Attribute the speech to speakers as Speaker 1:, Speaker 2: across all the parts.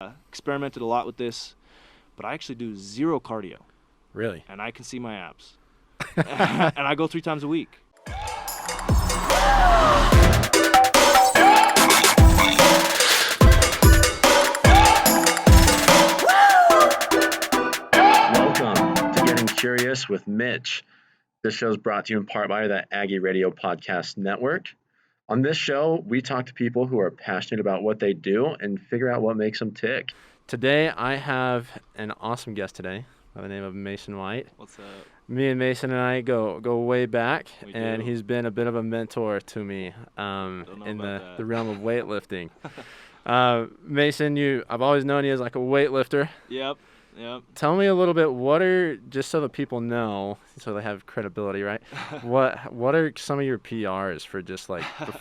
Speaker 1: experimented a lot with this, but I actually do zero cardio,
Speaker 2: Really?
Speaker 1: and I can see my abs. And I go 3 times a week.
Speaker 3: Welcome to Getting Curious with Mitch. This show is brought to you in part by the Aggie Radio Podcast Network. On this show, we talk to people who are passionate about what they do and figure out what makes them tick.
Speaker 2: Today, I have an awesome guest today by the name of Mason White.
Speaker 1: What's up?
Speaker 2: Me and Mason and I go way back,
Speaker 1: We
Speaker 2: and
Speaker 1: do.
Speaker 2: he's been a bit of a mentor to me
Speaker 1: Don't know
Speaker 2: in
Speaker 1: about
Speaker 2: the
Speaker 1: that.
Speaker 2: realm of weightlifting. Mason, I've always known you as like a weightlifter.
Speaker 1: Yep.
Speaker 2: Tell me a little bit, just so that people know, so they have credibility, right? What are some of your PRs for just like the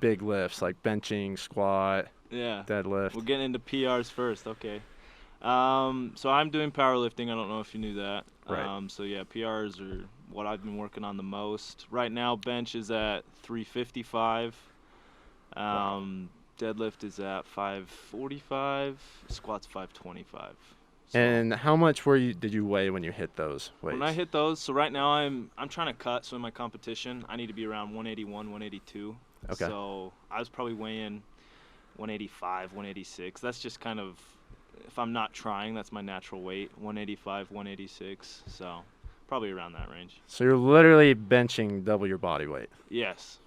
Speaker 2: big lifts, like benching, squat,
Speaker 1: Yeah.
Speaker 2: deadlift?
Speaker 1: We're getting into PRs first. Okay. So I'm doing powerlifting. I don't know if you knew that.
Speaker 2: Right.
Speaker 1: So yeah, PRs are what I've been working on the most. Right now, bench is at 355. Deadlift is at 545. Squat's 525. So
Speaker 2: And how much did you weigh when you hit those weights?
Speaker 1: when I hit those, so right now I'm trying to cut. So in my competition, I need to be around 181, 182.
Speaker 2: Okay.
Speaker 1: So I was probably weighing 185, 186. That's just kind of, if I'm not trying, that's my natural weight, 185, 186. So probably around that range.
Speaker 2: So you're literally benching double your body weight,
Speaker 1: Yes.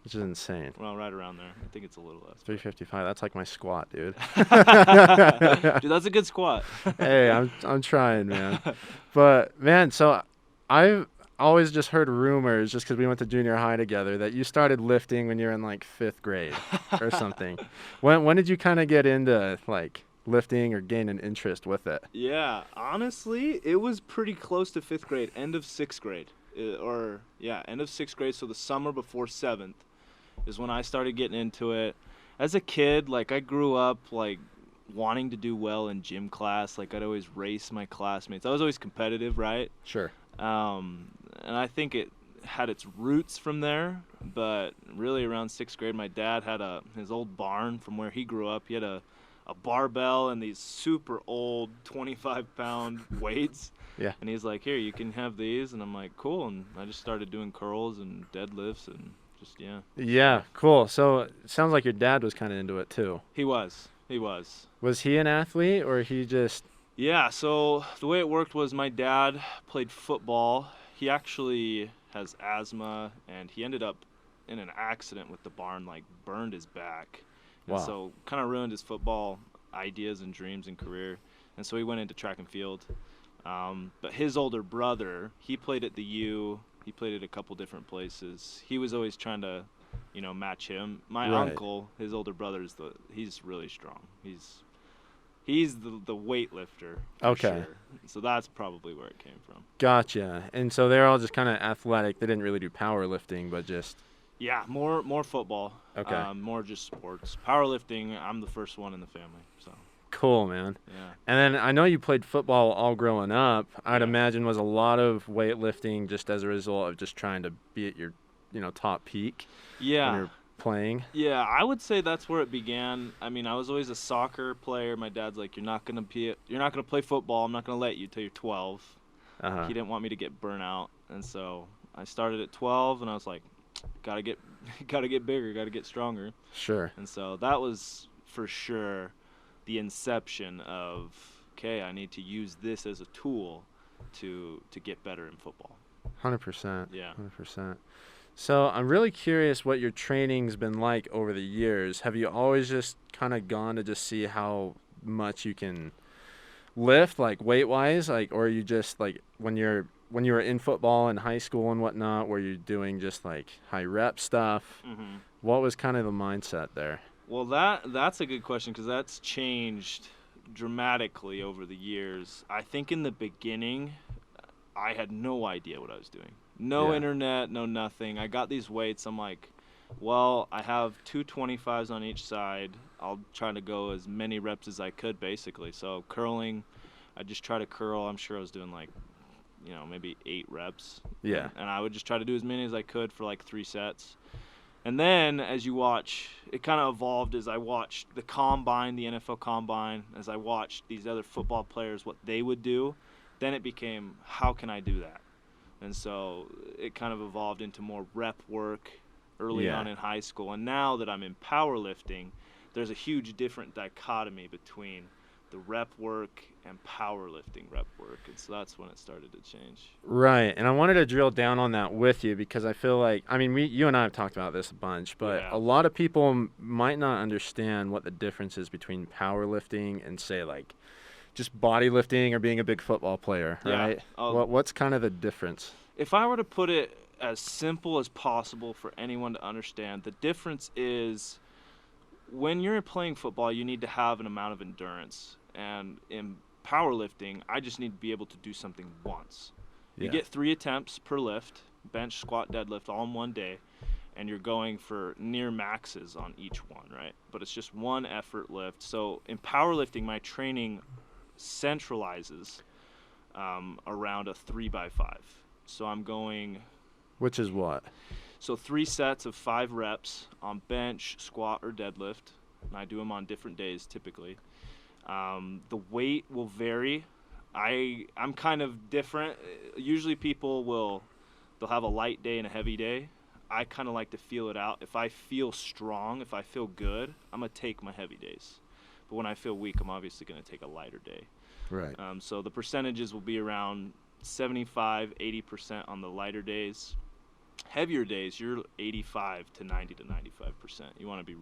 Speaker 2: which is insane.
Speaker 1: Well, right around there. I think it's a little less.
Speaker 2: 355, that's like my squat, dude.
Speaker 1: Dude, that's a good squat.
Speaker 2: Hey, I'm trying, man. But, man, so I've always just heard rumors, just because we went to junior high together, that you started lifting when you were in, like, 5th grade or something. When did you kind of get into, like, lifting or gain an interest with it?
Speaker 1: Yeah, honestly, it was pretty close to 5th grade, end of 6th grade. End of 6th grade, so the summer before 7th is when I started getting into it. As a kid, like, I grew up, like, wanting to do well in gym class. Like, I'd always race my classmates. I was always competitive, right?
Speaker 2: Sure.
Speaker 1: And I think it had its roots from there, but really around 6th grade, my dad had his old barn from where he grew up. He had a barbell and these super old 25-pound weights.
Speaker 2: Yeah.
Speaker 1: And he's like, here, you can have these. And I'm like, cool. And I just started doing curls and deadlifts and just, yeah.
Speaker 2: Yeah, cool. So it sounds like your dad was kind of into it, too.
Speaker 1: He was.
Speaker 2: Was he an athlete, or he just...
Speaker 1: Yeah, so the way it worked was my dad played football. He actually has asthma, and he ended up in an accident with the barn, like burned his back. And
Speaker 2: Wow.
Speaker 1: so kind of ruined his football ideas and dreams and career. And so he went into track and field. But his older brother, he played at the U. He played at a couple different places. He was always trying to, match him. My
Speaker 2: Right.
Speaker 1: uncle, his older brother, he's really strong. He's the weightlifter. For
Speaker 2: Okay.
Speaker 1: Sure. So that's probably where it came from.
Speaker 2: Gotcha. And so they're all just kind of athletic. They didn't really do powerlifting, but just...
Speaker 1: Yeah, more football.
Speaker 2: Okay.
Speaker 1: More just sports. Powerlifting, I'm the first one in the family. So
Speaker 2: Cool, man.
Speaker 1: yeah.
Speaker 2: And then I know you played football all growing up. I'd
Speaker 1: Yeah.
Speaker 2: imagine was a lot of weightlifting just as a result of just trying to be at your, top peak when
Speaker 1: Yeah.
Speaker 2: you're playing.
Speaker 1: Yeah, I would say that's where it began. I mean, I was always a soccer player. My dad's like, you're not gonna play football. I'm not gonna let you till you're 12.
Speaker 2: Uh-huh.
Speaker 1: He didn't want me to get burnt out, and so I started at 12, and I was like, gotta get bigger, gotta get stronger.
Speaker 2: Sure.
Speaker 1: And so that was for sure the inception of, okay, I need to use this as a tool to get better in football.
Speaker 2: 100%.
Speaker 1: Yeah.
Speaker 2: 100%. So I'm really curious what your training's been like over the years. Have you always just kind of gone to just see how much you can lift, like weight-wise, like, or are you just like when you were in football in high school and whatnot, were you doing just like high rep stuff?
Speaker 1: Mm-hmm.
Speaker 2: What was kind of the mindset there?
Speaker 1: Well, that's a good question because that's changed dramatically over the years. I think in the beginning, I had no idea what I was doing. No
Speaker 2: Yeah.
Speaker 1: internet, no nothing. I got these weights. I'm like, well, I have two 25s on each side. I'll try to go as many reps as I could, basically. So curling, I just try to curl. I'm sure I was doing like, maybe 8 reps.
Speaker 2: Yeah.
Speaker 1: And I would just try to do as many as I could for like 3 sets. And then as you watch, it kind of evolved as I watched the combine, the NFL combine, as I watched these other football players, what they would do. Then it became, how can I do that? And so it kind of evolved into more rep work early on in high school. And now that I'm in powerlifting, there's a huge different dichotomy between the rep work and powerlifting rep work. And so that's when it started to change.
Speaker 2: Right. And I wanted to drill down on that with you because I feel like, I mean, you and I have talked about this a bunch, but a lot of people might not understand what the difference is between powerlifting and, say, like, just bodylifting or being a big football player, right? What's kind of the difference?
Speaker 1: If I were to put it as simple as possible for anyone to understand, the difference is when you're playing football, you need to have an amount of endurance. And in powerlifting, I just need to be able to do something once. You get 3 attempts per lift, bench, squat, deadlift, all in one day, and you're going for near maxes on each one, right? But it's just one effort lift. So in powerlifting, my training centralizes around a 3x5. So I'm going...
Speaker 2: Which is what?
Speaker 1: So 3 sets of 5 reps on bench, squat, or deadlift. And I do them on different days typically. The weight will vary. I'm kind of different. Usually they'll have a light day and a heavy day. I kind of like to feel it out. If I feel strong, if I feel good, I'm going to take my heavy days. But when I feel weak, I'm obviously going to take a lighter day.
Speaker 2: Right.
Speaker 1: So the percentages will be around 75, 80% on the lighter days. Heavier days, you're 85 to 90 to 95%. You want to be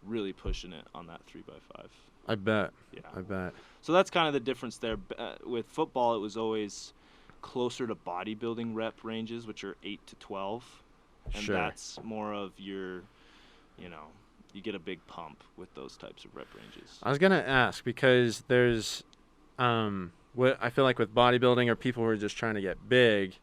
Speaker 1: really pushing it on that 3x5.
Speaker 2: I bet.
Speaker 1: Yeah.
Speaker 2: I bet.
Speaker 1: So that's kind of the difference there. With football, it was always closer to bodybuilding rep ranges, which are 8 to 12. And that's more of your, you get a big pump with those types of rep ranges.
Speaker 2: I was going to ask because there's, what I feel like with bodybuilding or people who are just trying to get big,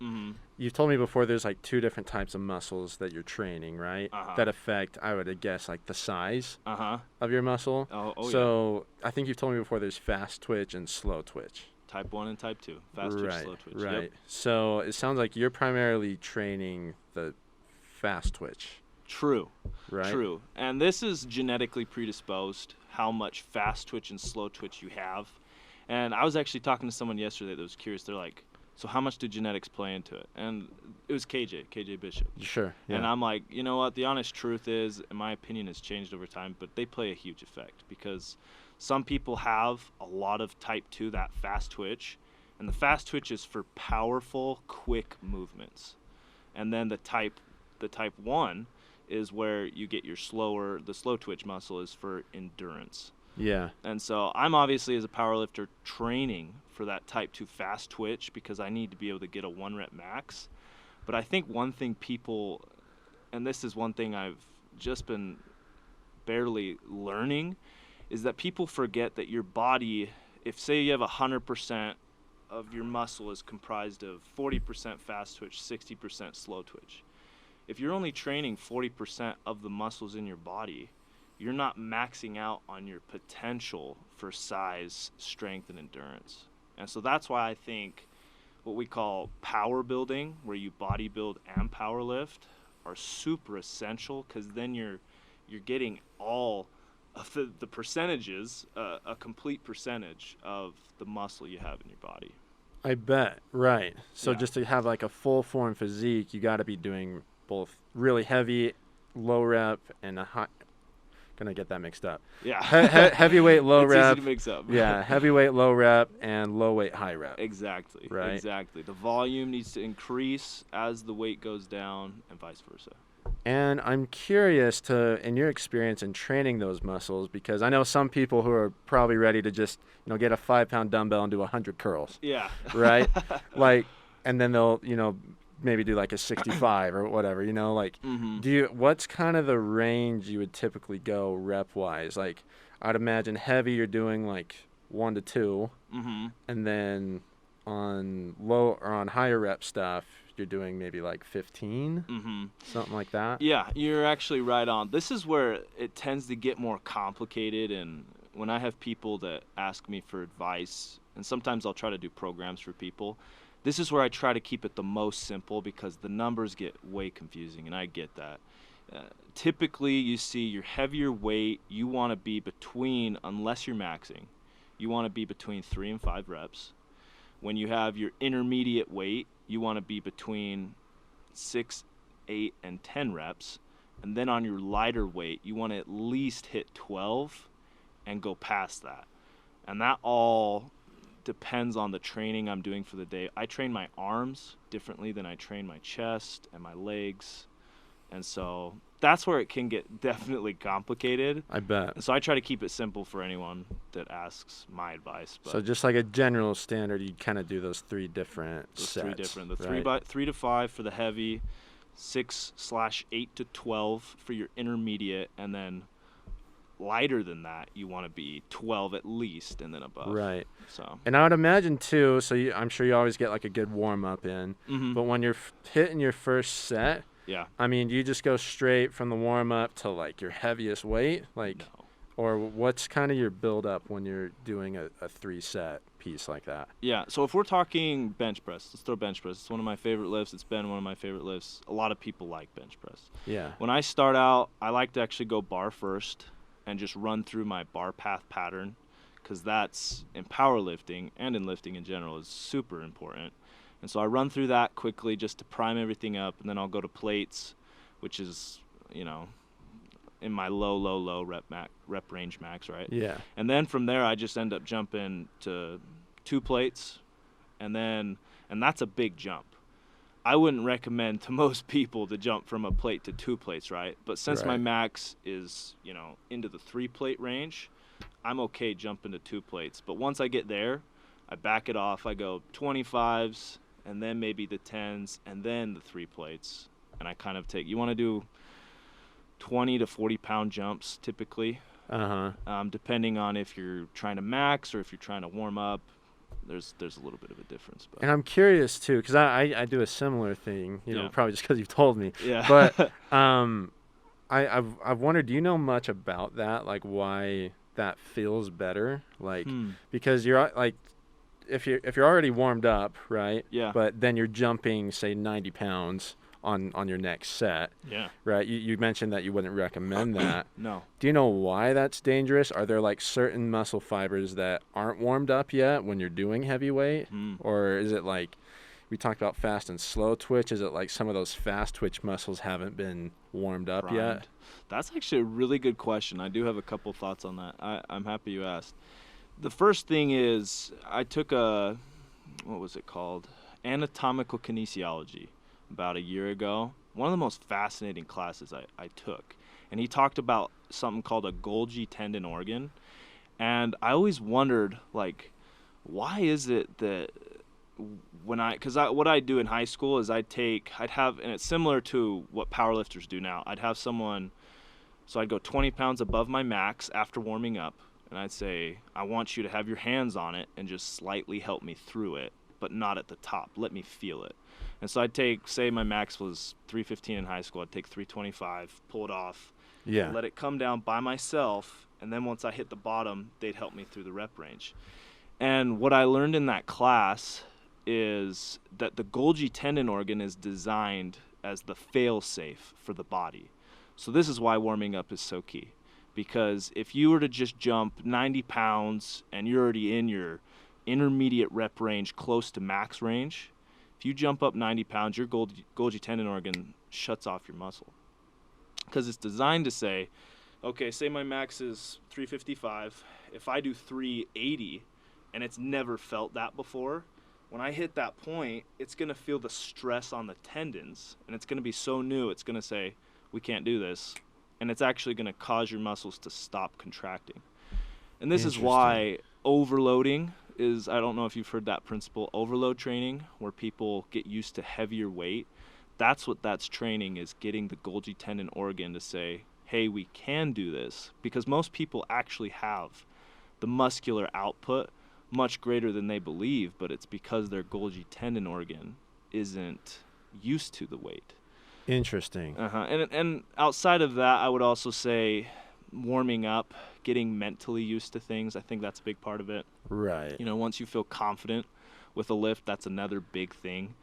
Speaker 2: you've told me before there's like 2 different types of muscles that you're training, right? That affect, I would guess, like the size of your muscle. So I think you've told me before there's fast twitch and slow twitch.
Speaker 1: Type 1 and type 2. Fast twitch, slow twitch.
Speaker 2: Right.
Speaker 1: Yep.
Speaker 2: So it sounds like you're primarily training the fast twitch.
Speaker 1: True.
Speaker 2: Right.
Speaker 1: True. And this is genetically predisposed, how much fast twitch and slow twitch you have. And I was actually talking to someone yesterday that was curious. They're like, so how much do genetics play into it? And it was KJ Bishop.
Speaker 2: Sure. Yeah.
Speaker 1: And I'm like, you know what? The honest truth is, and my opinion has changed over time, but they play a huge effect because some people have a lot of type 2, that fast twitch. And the fast twitch is for powerful, quick movements. And then the type 1 is where you get the slow twitch muscle is for endurance.
Speaker 2: Yeah.
Speaker 1: And so I'm obviously, as a powerlifter, training for that type 2 fast twitch because I need to be able to get a 1 rep max. But I think one thing people, and this is one thing I've just been barely learning, is that people forget that your body, if say you have 100% of your muscle is comprised of 40% fast twitch, 60% slow twitch. If you're only training 40% of the muscles in your body, you're not maxing out on your potential for size, strength, and endurance. And so that's why I think what we call power building, where you body build and power lift, are super essential because then you're getting all of the percentages, a complete percentage of the muscle you have in your body.
Speaker 2: I bet. Right. So just to have like a full form physique, you got to be doing both really heavy, low rep, and a high. Gonna get that mixed up.
Speaker 1: Yeah.
Speaker 2: Heavyweight, low
Speaker 1: it's
Speaker 2: rep.
Speaker 1: Easy to mix up.
Speaker 2: Yeah, heavyweight, low rep, and low weight, high rep.
Speaker 1: Exactly.
Speaker 2: Right.
Speaker 1: Exactly. The volume needs to increase as the weight goes down, and vice versa.
Speaker 2: And I'm curious in your experience in training those muscles, because I know some people who are probably ready to just, get a 5-pound dumbbell and do 100 curls.
Speaker 1: Yeah.
Speaker 2: Right. And then they'll, maybe do like a 65 or whatever, what's kind of the range you would typically go rep wise? Like I'd imagine heavy, you're doing like 1 to 2, and then on low or on higher rep stuff, you're doing maybe like 15, something like that.
Speaker 1: Yeah, you're actually right on. This is where it tends to get more complicated. And when I have people that ask me for advice, and sometimes I'll try to do programs for people, this is where I try to keep it the most simple because the numbers get way confusing, and I get that. Typically, you see your heavier weight, you want to be between, unless you're maxing, you want to be between 3 and 5 reps. When you have your intermediate weight, you want to be between 6, 8, and 10 reps. And then on your lighter weight, you want to at least hit 12 and go past that. And that all depends on the training I'm doing for the day. I train my arms differently than I train my chest and my legs. And so that's where it can get definitely complicated.
Speaker 2: I bet.
Speaker 1: So I try to keep it simple for anyone that asks my advice. But
Speaker 2: So just like a general standard, you kind of do those 3 different
Speaker 1: those
Speaker 2: sets.
Speaker 1: 3 different. The
Speaker 2: right?
Speaker 1: 3 to 5 for the heavy, 6/8 to 12 for your intermediate, and then lighter than that, you want to be 12 at least, and then above.
Speaker 2: Right.
Speaker 1: So.
Speaker 2: And I would imagine too. So I'm sure you always get like a good warm up in.
Speaker 1: Mm-hmm.
Speaker 2: But when you're hitting your first set,
Speaker 1: Yeah.
Speaker 2: I mean, do you just go straight from the warm up to like your heaviest weight, like,
Speaker 1: No.
Speaker 2: or what's kind of your build up when you're doing a 3-set piece like that?
Speaker 1: Yeah. So if we're talking bench press, let's throw bench press. It's one of my favorite lifts. It's been one of my favorite lifts. A lot of people like bench press.
Speaker 2: Yeah.
Speaker 1: When I start out, I like to actually go bar first and just run through my bar path pattern, because that's in powerlifting and in lifting in general is super important. And so I run through that quickly just to prime everything up, and then I'll go to plates, which is, in my low rep range max, right?
Speaker 2: Yeah.
Speaker 1: And then from there, I just end up jumping to 2 plates, and that's a big jump. I wouldn't recommend to most people to jump from a plate to 2 plates, right? But since my
Speaker 2: Right.
Speaker 1: max is, into the 3 plate range, I'm okay jumping to 2 plates. But once I get there, I back it off. I go 25s, and then maybe the 10s, and then the 3 plates. And I kind of you want to do 20 to 40 pound jumps typically, depending on if you're trying to max or if you're trying to warm up. There's a little bit of a difference. But.
Speaker 2: And I'm curious too, because I do a similar thing,
Speaker 1: Yeah.
Speaker 2: probably just because you've told me.
Speaker 1: Yeah.
Speaker 2: But I've wondered, do you know much about that? Like why that feels better? Like because you're like, if you're already warmed up, right?
Speaker 1: Yeah.
Speaker 2: But then you're jumping, say 90 pounds on your next set.
Speaker 1: Yeah.
Speaker 2: Right. You mentioned that you wouldn't recommend that.
Speaker 1: No.
Speaker 2: Do you know why that's dangerous? Are there like certain muscle fibers that aren't warmed up yet when you're doing heavyweight? Or is it like, we talked about fast and slow twitch. Is it like some of those fast twitch muscles haven't been warmed up yet?
Speaker 1: That's actually a really good question. I do have a couple thoughts on that. I'm happy you asked. The first thing is I took what was it called? Anatomical kinesiology about a year ago. One of the most fascinating classes I took. And he talked about something called a Golgi tendon organ. And I always wondered, like, why is it that what I do in high school is and it's similar to what powerlifters do now. I'd have someone, so I'd go 20 pounds above my max after warming up, and I'd say, I want you to have your hands on it and just slightly help me through it, but not at the top. Let me feel it. And so I'd take, say my max was 315 in high school, I'd take 325, pull it off, let it come down by myself, and then once I hit the bottom, they'd help me through the rep range. And what I learned in that class is that the Golgi tendon organ is designed as the fail-safe for the body. So this is why warming up is so key. Because if you were to just jump 90 pounds and you're already in your intermediate rep range close to max range, if you jump up 90 pounds, your Golgi tendon organ shuts off your muscle. Because it's designed to say, okay, say my max is 355. If I do 380 and it's never felt that before, when I hit that point, it's going to feel the stress on the tendons, and it's going to be so new, it's going to say, we can't do this. And it's actually going to cause your muscles to stop contracting. And this is why overloading is, I don't know if you've heard that principle, overload training, where people get used to heavier weight. That's what that's training, is getting the Golgi tendon organ to say, hey, we can do this. Because most people actually have the muscular output much greater than they believe, but it's because their Golgi tendon organ isn't used to the weight.
Speaker 2: Interesting.
Speaker 1: And outside of that, I would also say warming up, getting mentally used to things. I think that's a big part of it.
Speaker 2: Right.
Speaker 1: Once you feel confident with a lift, that's another big thing.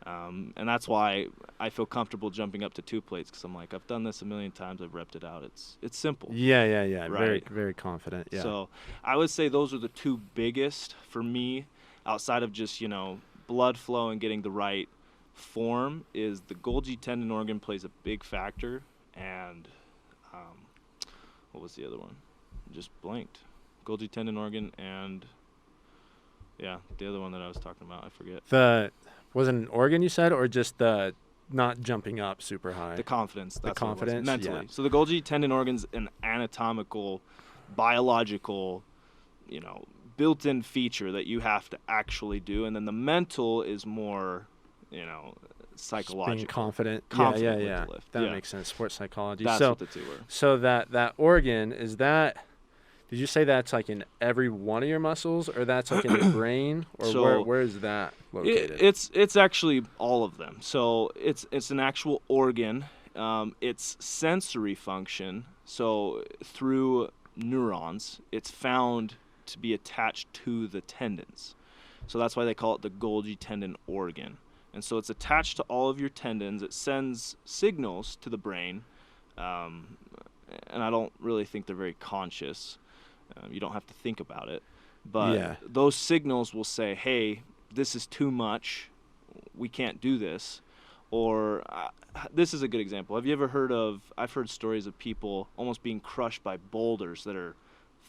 Speaker 1: And that's why I feel comfortable jumping up to 2 plates, because I'm like, I've done this a million times. I've repped it out. It's simple.
Speaker 2: Yeah. Very,
Speaker 1: Right.
Speaker 2: very confident. Yeah.
Speaker 1: So I would say those are the two biggest for me, outside of just, blood flow and getting the right form. Is the Golgi tendon organ plays a big factor, and what was the other one? Just blanked. Golgi tendon organ and the other one that I was talking about, I forget.
Speaker 2: Was it an organ you said, or just the not jumping up super high?
Speaker 1: The confidence. That's what it was,
Speaker 2: confidence,
Speaker 1: mentally.
Speaker 2: yeah.
Speaker 1: So the Golgi tendon organ's an anatomical, biological, built-in feature that you have to actually do, and then the mental is more, psychological.
Speaker 2: Being confident.
Speaker 1: Confident with
Speaker 2: Yeah.
Speaker 1: the lift.
Speaker 2: That makes sense. Sports psychology.
Speaker 1: That's
Speaker 2: so,
Speaker 1: what the two were.
Speaker 2: So that organ, is that? Did you say that's like in every one of your muscles, or that's like in your brain, or
Speaker 1: So
Speaker 2: where is that located?
Speaker 1: It's actually all of them. So it's an actual organ. It's sensory function. So through neurons, it's found to be attached to the tendons. So that's why they call it the Golgi tendon organ. And so it's attached to all of your tendons. It sends signals to the brain, and I don't really think they're very conscious. You don't have to think about it. But those signals will say, hey, this is too much. We can't do this. Or this is a good example. Have you ever heard of, I've heard stories of people almost being crushed by boulders that are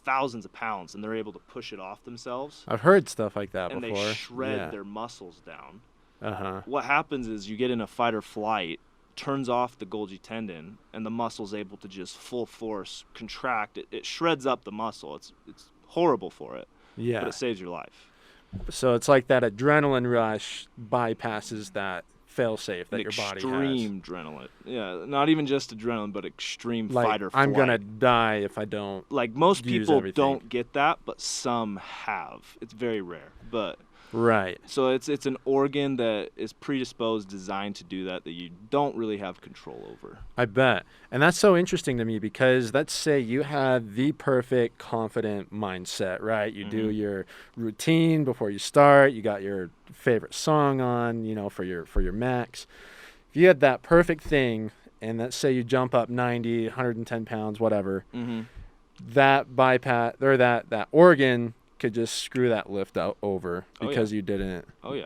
Speaker 1: thousands of pounds, and they're able to push it off themselves.
Speaker 2: I've heard stuff like that
Speaker 1: and
Speaker 2: before.
Speaker 1: And they shred their muscles down.
Speaker 2: Uh-huh.
Speaker 1: What happens is you get in a fight or flight, turns off the Golgi tendon, and the muscle's able to just full force contract. It shreds up the muscle. It's horrible for it, but it saves your life.
Speaker 2: So it's like that adrenaline rush bypasses that fail-safe that your body has.
Speaker 1: Extreme adrenaline. Yeah, not even just adrenaline, but extreme
Speaker 2: like,
Speaker 1: fight or flight.
Speaker 2: I'm going to die if I don't
Speaker 1: Like, most people
Speaker 2: everything.
Speaker 1: don't get that, but some have. It's very rare, but...
Speaker 2: Right.
Speaker 1: So it's an organ that is predisposed, designed to do that you don't really have control over.
Speaker 2: I bet. And that's so interesting to me because let's say you had the perfect confident mindset, right? You do your routine before you start, you got your favorite song on, for your max. If you had that perfect thing, and let's say you jump up 90, 110 pounds, whatever, that bypass or that organ could just screw that lift out over because you didn't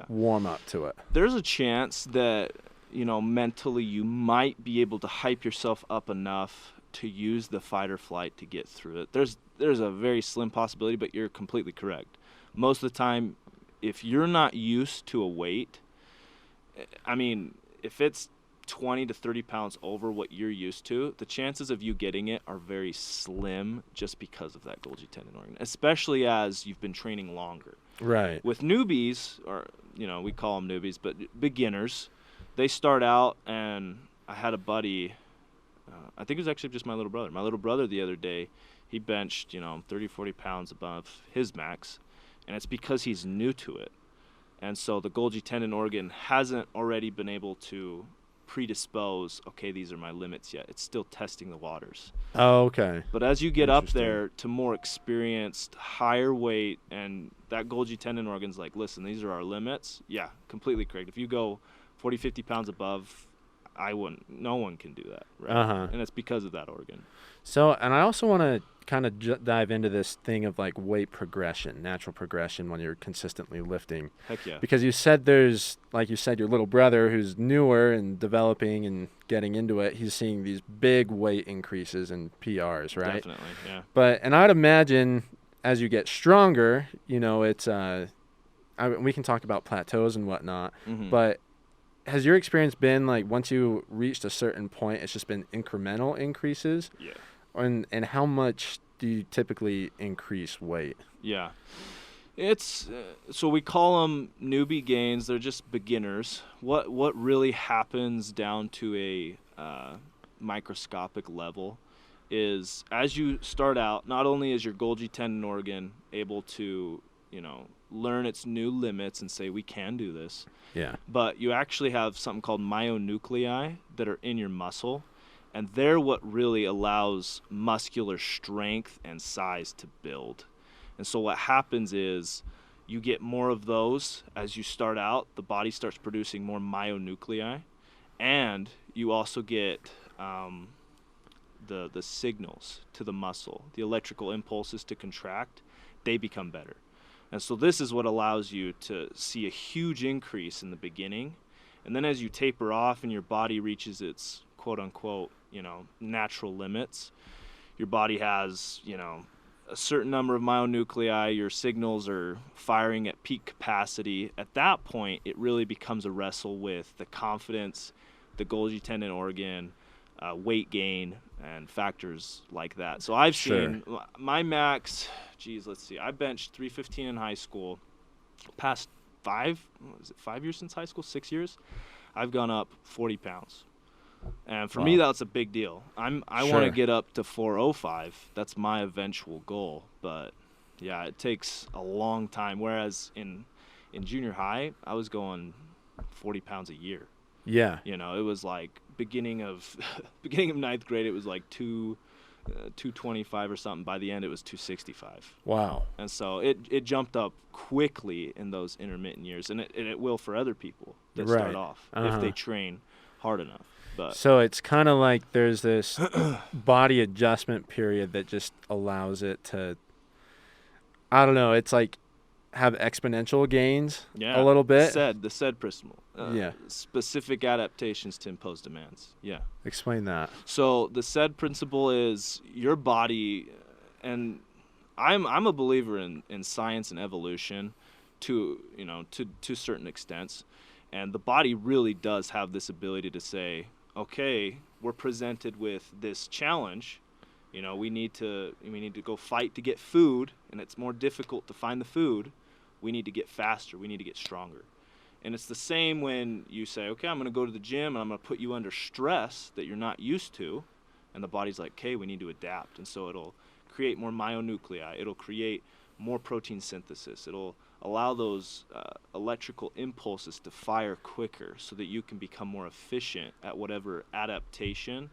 Speaker 2: warm up to it.
Speaker 1: There's a chance that, mentally you might be able to hype yourself up enough to use the fight or flight to get through it. There's a very slim possibility, but you're completely correct. Most of the time, if you're not used to a weight, if it's 20 to 30 pounds over what you're used to, the chances of you getting it are very slim just because of that Golgi tendon organ, especially as you've been training longer.
Speaker 2: Right.
Speaker 1: With newbies, or, we call them newbies, but beginners, they start out, and I had a buddy, I think it was actually just my little brother. My little brother the other day, he benched, 30, 40 pounds above his max, and it's because he's new to it. And so the Golgi tendon organ hasn't already been able to predispose, okay, these are my limits yet. It's still testing the waters.
Speaker 2: Oh, okay.
Speaker 1: But as you get up there to more experienced, higher weight, and that Golgi tendon organ's like, listen, these are our limits. Yeah, completely correct. If you go 40, 50 pounds above, no one can do that, right? And it's because of that organ.
Speaker 2: So, and I also want to kind of dive into this thing of like weight progression, natural progression when you're consistently lifting.
Speaker 1: Heck yeah.
Speaker 2: Because you said like you said, your little brother who's newer and developing and getting into it, he's seeing these big weight increases in PRs, right?
Speaker 1: Definitely, yeah.
Speaker 2: And I'd imagine as you get stronger, it's, we can talk about plateaus and whatnot, but has your experience been like once you reached a certain point, it's just been incremental increases?
Speaker 1: Yeah.
Speaker 2: And how much do you typically increase weight?
Speaker 1: Yeah. It's so we call them newbie gains. They're just beginners. What really happens down to a microscopic level is as you start out, not only is your Golgi tendon organ able to, learn its new limits and say we can do this.
Speaker 2: Yeah.
Speaker 1: But you actually have something called myonuclei that are in your muscle, and they're what really allows muscular strength and size to build. And so what happens is You get more of those as you start out. The body starts producing more myonuclei, and you also get the signals to the muscle, the electrical impulses to contract. They become better. And so this is what allows you to see a huge increase in the beginning. And then as you taper off and your body reaches its quote unquote, natural limits, your body has, a certain number of myonuclei, your signals are firing at peak capacity. At that point, it really becomes a wrestle with the confidence, the Golgi tendon organ, weight gain, and factors like that. So I've seen my max, let's see, I benched 315 in high school. Past 5 years since high school, 6 years, I've gone up 40 pounds. And for me, that's a big deal. I want to get up to 405. That's my eventual goal. But yeah, it takes a long time. Whereas in junior high, I was going 40 pounds a year.
Speaker 2: Yeah.
Speaker 1: It was like beginning of ninth grade, it was like 225 or something. By the end, it was 265.
Speaker 2: Wow.
Speaker 1: And so it jumped up quickly in those intermittent years, and it will for other people that start off if they train hard enough. But
Speaker 2: so it's kind of like there's this body adjustment period that just allows it to, I don't know, it's like have exponential gains a little bit.
Speaker 1: The SAID principle. Specific adaptations to imposed demands. Yeah.
Speaker 2: Explain that.
Speaker 1: So the SAID principle is your body, and I'm a believer in science and evolution to certain extents, and the body really does have this ability to say, okay, we're presented with this challenge. We need to go fight to get food, and it's more difficult to find the food. We need to get faster. We need to get stronger. And it's the same when you say, okay, I'm going to go to the gym and I'm going to put you under stress that you're not used to. And the body's like, okay, we need to adapt. And so it'll create more myonuclei. It'll create more protein synthesis. It'll allow those electrical impulses to fire quicker so that you can become more efficient at whatever adaptation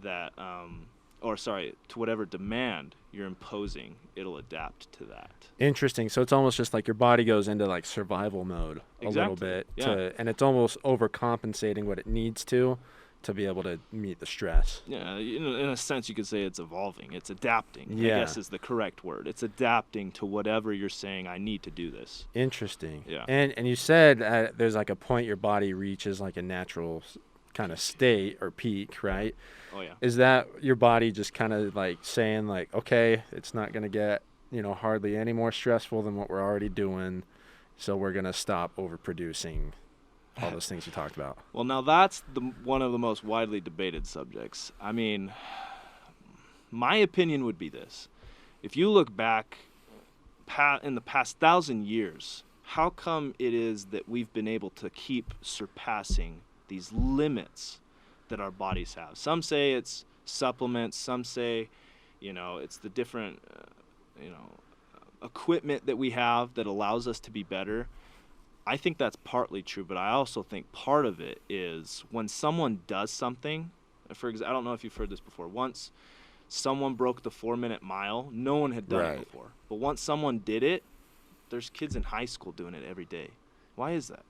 Speaker 1: that, to whatever demand you're imposing. It'll adapt to that.
Speaker 2: Interesting. So it's almost just like your body goes into like survival mode a little bit, and it's almost overcompensating what it needs to be able to meet the stress.
Speaker 1: Yeah, in a sense, you could say it's evolving. It's adapting, I guess is the correct word. It's adapting to whatever you're saying, I need to do this.
Speaker 2: Interesting.
Speaker 1: Yeah.
Speaker 2: And you said there's like a point your body reaches like a natural kind of state or peak, right?
Speaker 1: Oh, yeah.
Speaker 2: Is that your body just kind of like saying like, okay, it's not going to get, hardly any more stressful than what we're already doing, so we're going to stop overproducing all those things you talked about?
Speaker 1: Well, now that's one of the most widely debated subjects. I mean, my opinion would be this. If you look back in the past 1,000 years, how come it is that we've been able to keep surpassing these limits that our bodies have? Some say it's supplements. Some say, it's the different, equipment that we have that allows us to be better. I think that's partly true, but I also think part of it is when someone does something. For example, I don't know if you've heard this before. Once someone broke the 4-minute mile, no one had done it before. But once someone did it, there's kids in high school doing it every day. Why is that?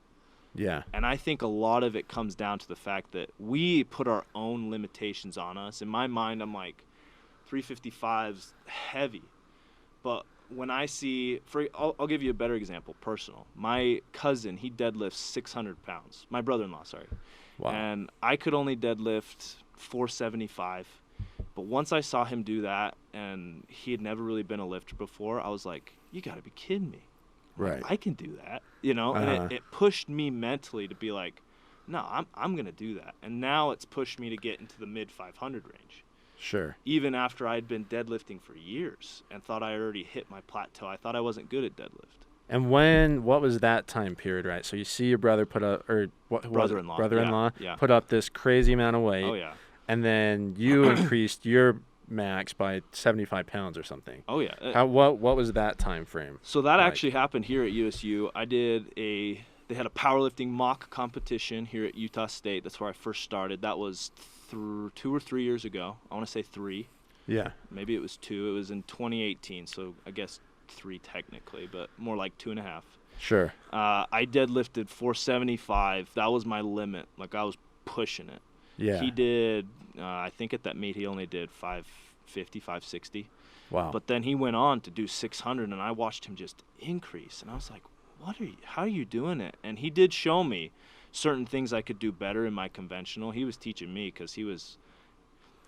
Speaker 2: Yeah.
Speaker 1: And I think a lot of it comes down to the fact that we put our own limitations on us. In my mind, I'm like, 355's heavy. But when I see, I'll give you a better example, personal. My cousin, he deadlifts 600 pounds. My brother-in-law, sorry.
Speaker 2: Wow.
Speaker 1: And I could only deadlift 475. But once I saw him do that, and he had never really been a lifter before, I was like, you got to be kidding me.
Speaker 2: Right.
Speaker 1: I can do that, and it pushed me mentally to be like, no, I'm going to do that. And now it's pushed me to get into the mid 500 range.
Speaker 2: Sure.
Speaker 1: Even after I'd been deadlifting for years and thought I already hit my plateau. I thought I wasn't good at deadlift.
Speaker 2: And what was that time period, right? So you see your brother brother-in-law put up this crazy amount of weight.
Speaker 1: Oh, yeah.
Speaker 2: And then you increased your max by 75 pounds or something.
Speaker 1: Oh, yeah.
Speaker 2: What was that time frame?
Speaker 1: So that actually happened here at USU. They had a powerlifting mock competition here at Utah State. That's where I first started. That was 2 or 3 years ago. I want to say 3.
Speaker 2: Yeah.
Speaker 1: Maybe it was 2. It was in 2018, so I guess Ep.3 technically, but more like 2.5.
Speaker 2: Sure.
Speaker 1: I deadlifted 475. That was my limit. Like, I was pushing it.
Speaker 2: Yeah.
Speaker 1: He did, I think at that meet he only did 550, 560.
Speaker 2: Wow.
Speaker 1: But then he went on to do 600, and I watched him just increase. And I was like, how are you doing it? And he did show me certain things I could do better in my conventional. He was teaching me because he was,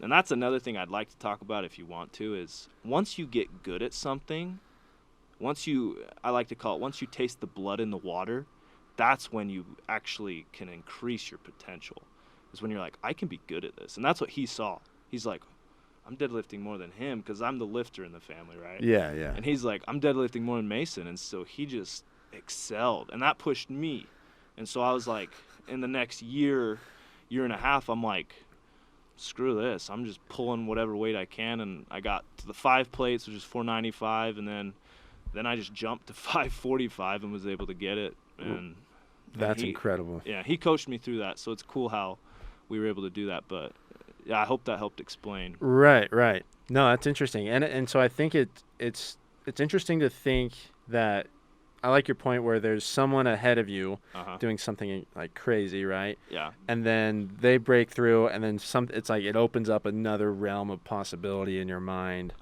Speaker 1: and that's another thing I'd like to talk about if you want to, is once you get good at something, I like to call it, once you taste the blood in the water, that's when you actually can increase your potential. Is when you're like, I can be good at this. And that's what he saw. He's like, I'm deadlifting more than him because I'm the lifter in the family, right?
Speaker 2: Yeah, yeah.
Speaker 1: And he's like, I'm deadlifting more than Mason. And so he just excelled. And that pushed me. And so I was like, in the next year and a half, I'm like, screw this. I'm just pulling whatever weight I can. And I got to the 5 plates, which is 495. And then I just jumped to 545 and was able to get it. And
Speaker 2: that's incredible.
Speaker 1: Yeah, he coached me through that. So it's cool how we were able to do that. But yeah, I hope that helped explain.
Speaker 2: Right. No, that's interesting. And so I think it's interesting to think that, I like your point where there's someone ahead of you doing something like crazy, right?
Speaker 1: Yeah.
Speaker 2: And then they break through, and then it's like it opens up another realm of possibility in your mind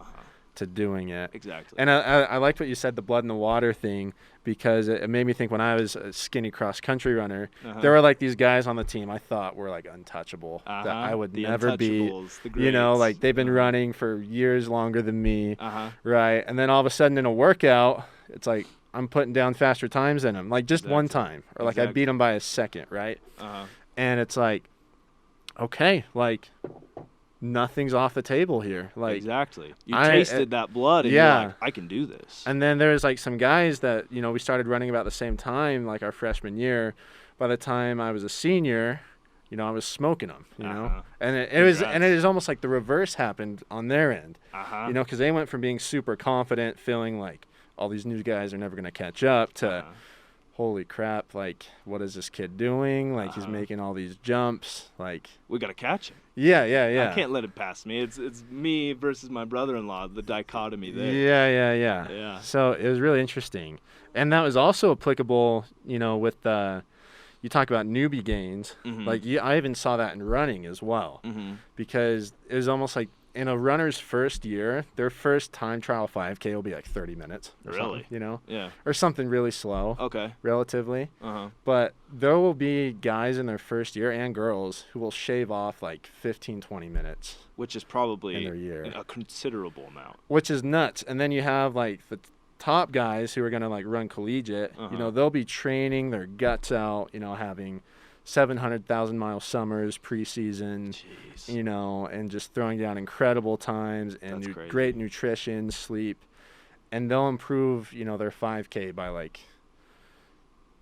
Speaker 2: to doing it.
Speaker 1: Exactly.
Speaker 2: And I liked what you said, the blood in the water thing, because it made me think when I was a skinny cross-country runner, there were like these guys on the team I thought were like untouchable, that I would never be. You know, like they've been running for years longer than me, right? And then all of a sudden in a workout, it's like, I'm putting down faster times than him, like just one time, or like I beat him by a second, right? And it's like, okay, like nothing's off the table here. Like
Speaker 1: exactly, you tasted that blood, and you're like, I can do this.
Speaker 2: And then there's like some guys that we started running about the same time, like our freshman year. By the time I was a senior, I was smoking them, and it is almost like the reverse happened on their end, because they went from being super confident, feeling like all these new guys are never going to catch up, to holy crap, like, what is this kid doing? Like, he's making all these jumps. Like,
Speaker 1: we got to catch him.
Speaker 2: Yeah.
Speaker 1: I can't let it pass me. It's me versus my brother-in-law, the dichotomy there.
Speaker 2: Yeah. So it was really interesting. And that was also applicable, with you talk about newbie gains. Like, I even saw that in running as well, because it was almost like, in a runner's first year, their first time trial 5K will be like 30 minutes.
Speaker 1: Really?
Speaker 2: Yeah. Or something really slow.
Speaker 1: Okay.
Speaker 2: Relatively. But there will be guys in their first year, and girls, who will shave off like 15, 20 minutes.
Speaker 1: Which is probably
Speaker 2: in their year.
Speaker 1: A considerable amount.
Speaker 2: Which is nuts. And then you have like the top guys who are going to like run collegiate. They'll be training their guts out, having 700,000-mile summers preseason, and just throwing down incredible times and great nutrition, sleep, and they'll improve, their 5K by like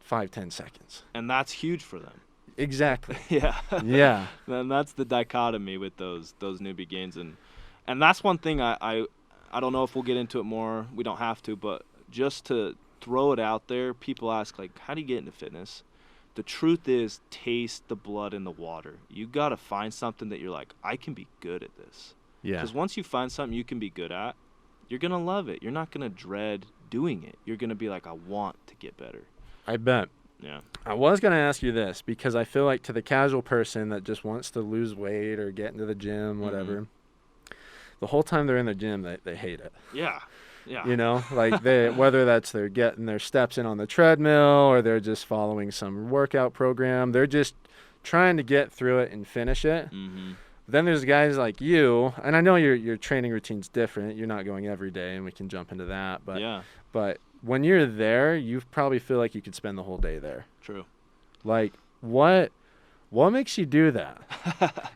Speaker 2: 5-10 seconds.
Speaker 1: And that's huge for them.
Speaker 2: Exactly.
Speaker 1: Yeah. And that's the dichotomy with those newbie gains, and that's one thing I don't know if we'll get into it more. We don't have to, but just to throw it out there, people ask like, how do you get into fitness? The truth is, taste the blood in the water. You got to find something that you're like, I can be good at this.
Speaker 2: Yeah.
Speaker 1: Because once you find something you can be good at, you're going to love it. You're not going to dread doing it. You're going to be like, I want to get better.
Speaker 2: I bet.
Speaker 1: Yeah.
Speaker 2: I was going to ask you this, because I feel like to the casual person that just wants to lose weight or get into the gym, whatever, the whole time they're in the gym, they hate it.
Speaker 1: Yeah.
Speaker 2: Like whether that's they're getting their steps in on the treadmill or they're just following some workout program, they're just trying to get through it and finish it. Then there's guys like you, and I know your training routine's different. You're not going every day, and we can jump into that. But when you're there, you probably feel like you could spend the whole day there.
Speaker 1: True.
Speaker 2: Like what makes you do that?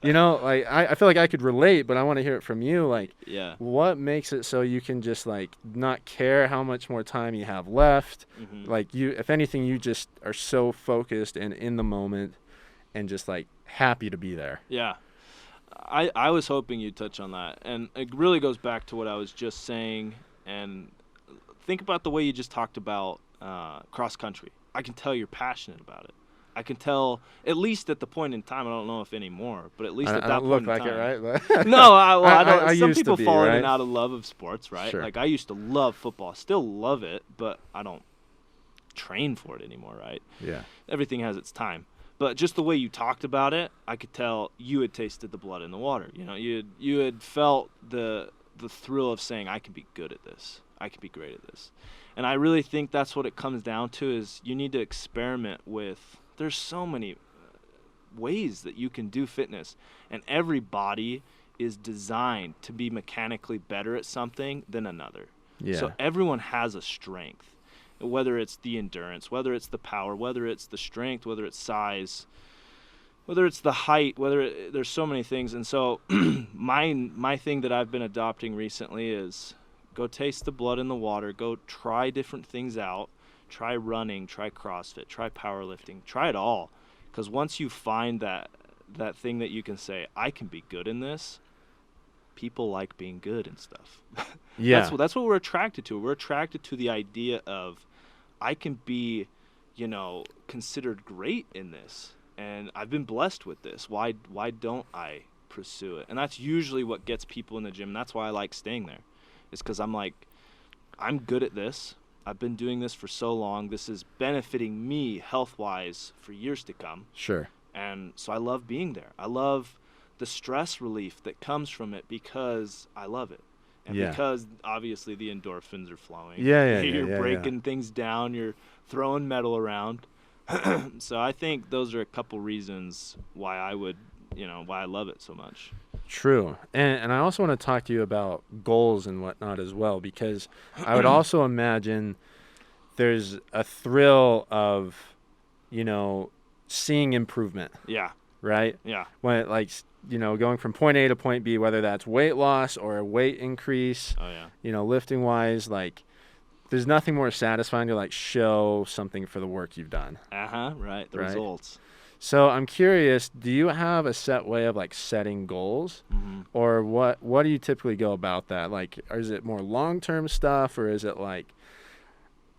Speaker 2: Like I feel like I could relate, but I want to hear it from you. Like, what makes it so you can just like not care how much more time you have left? Like if anything, you just are so focused and in the moment and just like happy to be there.
Speaker 1: Yeah. I was hoping you'd touch on that. And it really goes back to what I was just saying. And think about the way you just talked about cross country. I can tell you're passionate about it. I can tell, at least at the point in time, I don't know if anymore, but at least at
Speaker 2: I
Speaker 1: that
Speaker 2: don't
Speaker 1: point
Speaker 2: look
Speaker 1: in
Speaker 2: like
Speaker 1: time.
Speaker 2: it, right? But
Speaker 1: No, I don't.
Speaker 2: I
Speaker 1: Some
Speaker 2: used to
Speaker 1: people
Speaker 2: be,
Speaker 1: fall in
Speaker 2: right?
Speaker 1: and out of love of sports, right?
Speaker 2: Sure.
Speaker 1: Like I used to love football, still love it, but I don't train for it anymore, right?
Speaker 2: Yeah.
Speaker 1: Everything has its time. But just the way you talked about it, I could tell you had tasted the blood in the water. You know, you had felt the thrill of saying, I can be good at this. I can be great at this. And I really think that's what it comes down to is you need to experiment with, there's so many ways that you can do fitness. And every body is designed to be mechanically better at something than another.
Speaker 2: Yeah.
Speaker 1: So everyone has a strength, whether it's the endurance, whether it's the power, whether it's the strength, whether it's size, whether it's the height, there's so many things. And so my thing that I've been adopting recently is go taste the blood in the water, go try different things out, try running, try CrossFit, try powerlifting, try it all. Because once you find that thing that you can say, I can be good in this, people like being good and stuff.
Speaker 2: Yeah.
Speaker 1: That's what we're attracted to. We're attracted to the idea of I can be, considered great in this. And I've been blessed with this. Why don't I pursue it? And that's usually what gets people in the gym. And that's why I like staying there. It's because I'm like, I'm good at this. I've been doing this for so long. This is benefiting me health-wise for years to come.
Speaker 2: Sure.
Speaker 1: And so I love being there. I love the stress relief that comes from it because I love it. And because obviously the endorphins are flowing. You're breaking things down. You're throwing metal around. So I think those are a couple reasons why I would, why I love it so much.
Speaker 2: True. And I also want to talk to you about goals and whatnot as well, because I would also imagine there's a thrill of, seeing improvement.
Speaker 1: Yeah.
Speaker 2: Right?
Speaker 1: Yeah.
Speaker 2: When going from point A to point B, whether that's weight loss or a weight increase,
Speaker 1: Oh, yeah.
Speaker 2: Lifting wise, there's nothing more satisfying to show something for the work you've done.
Speaker 1: Right. The results.
Speaker 2: So I'm curious, do you have a set way of setting goals, or what do you typically go about that? Is it more long-term stuff, or is it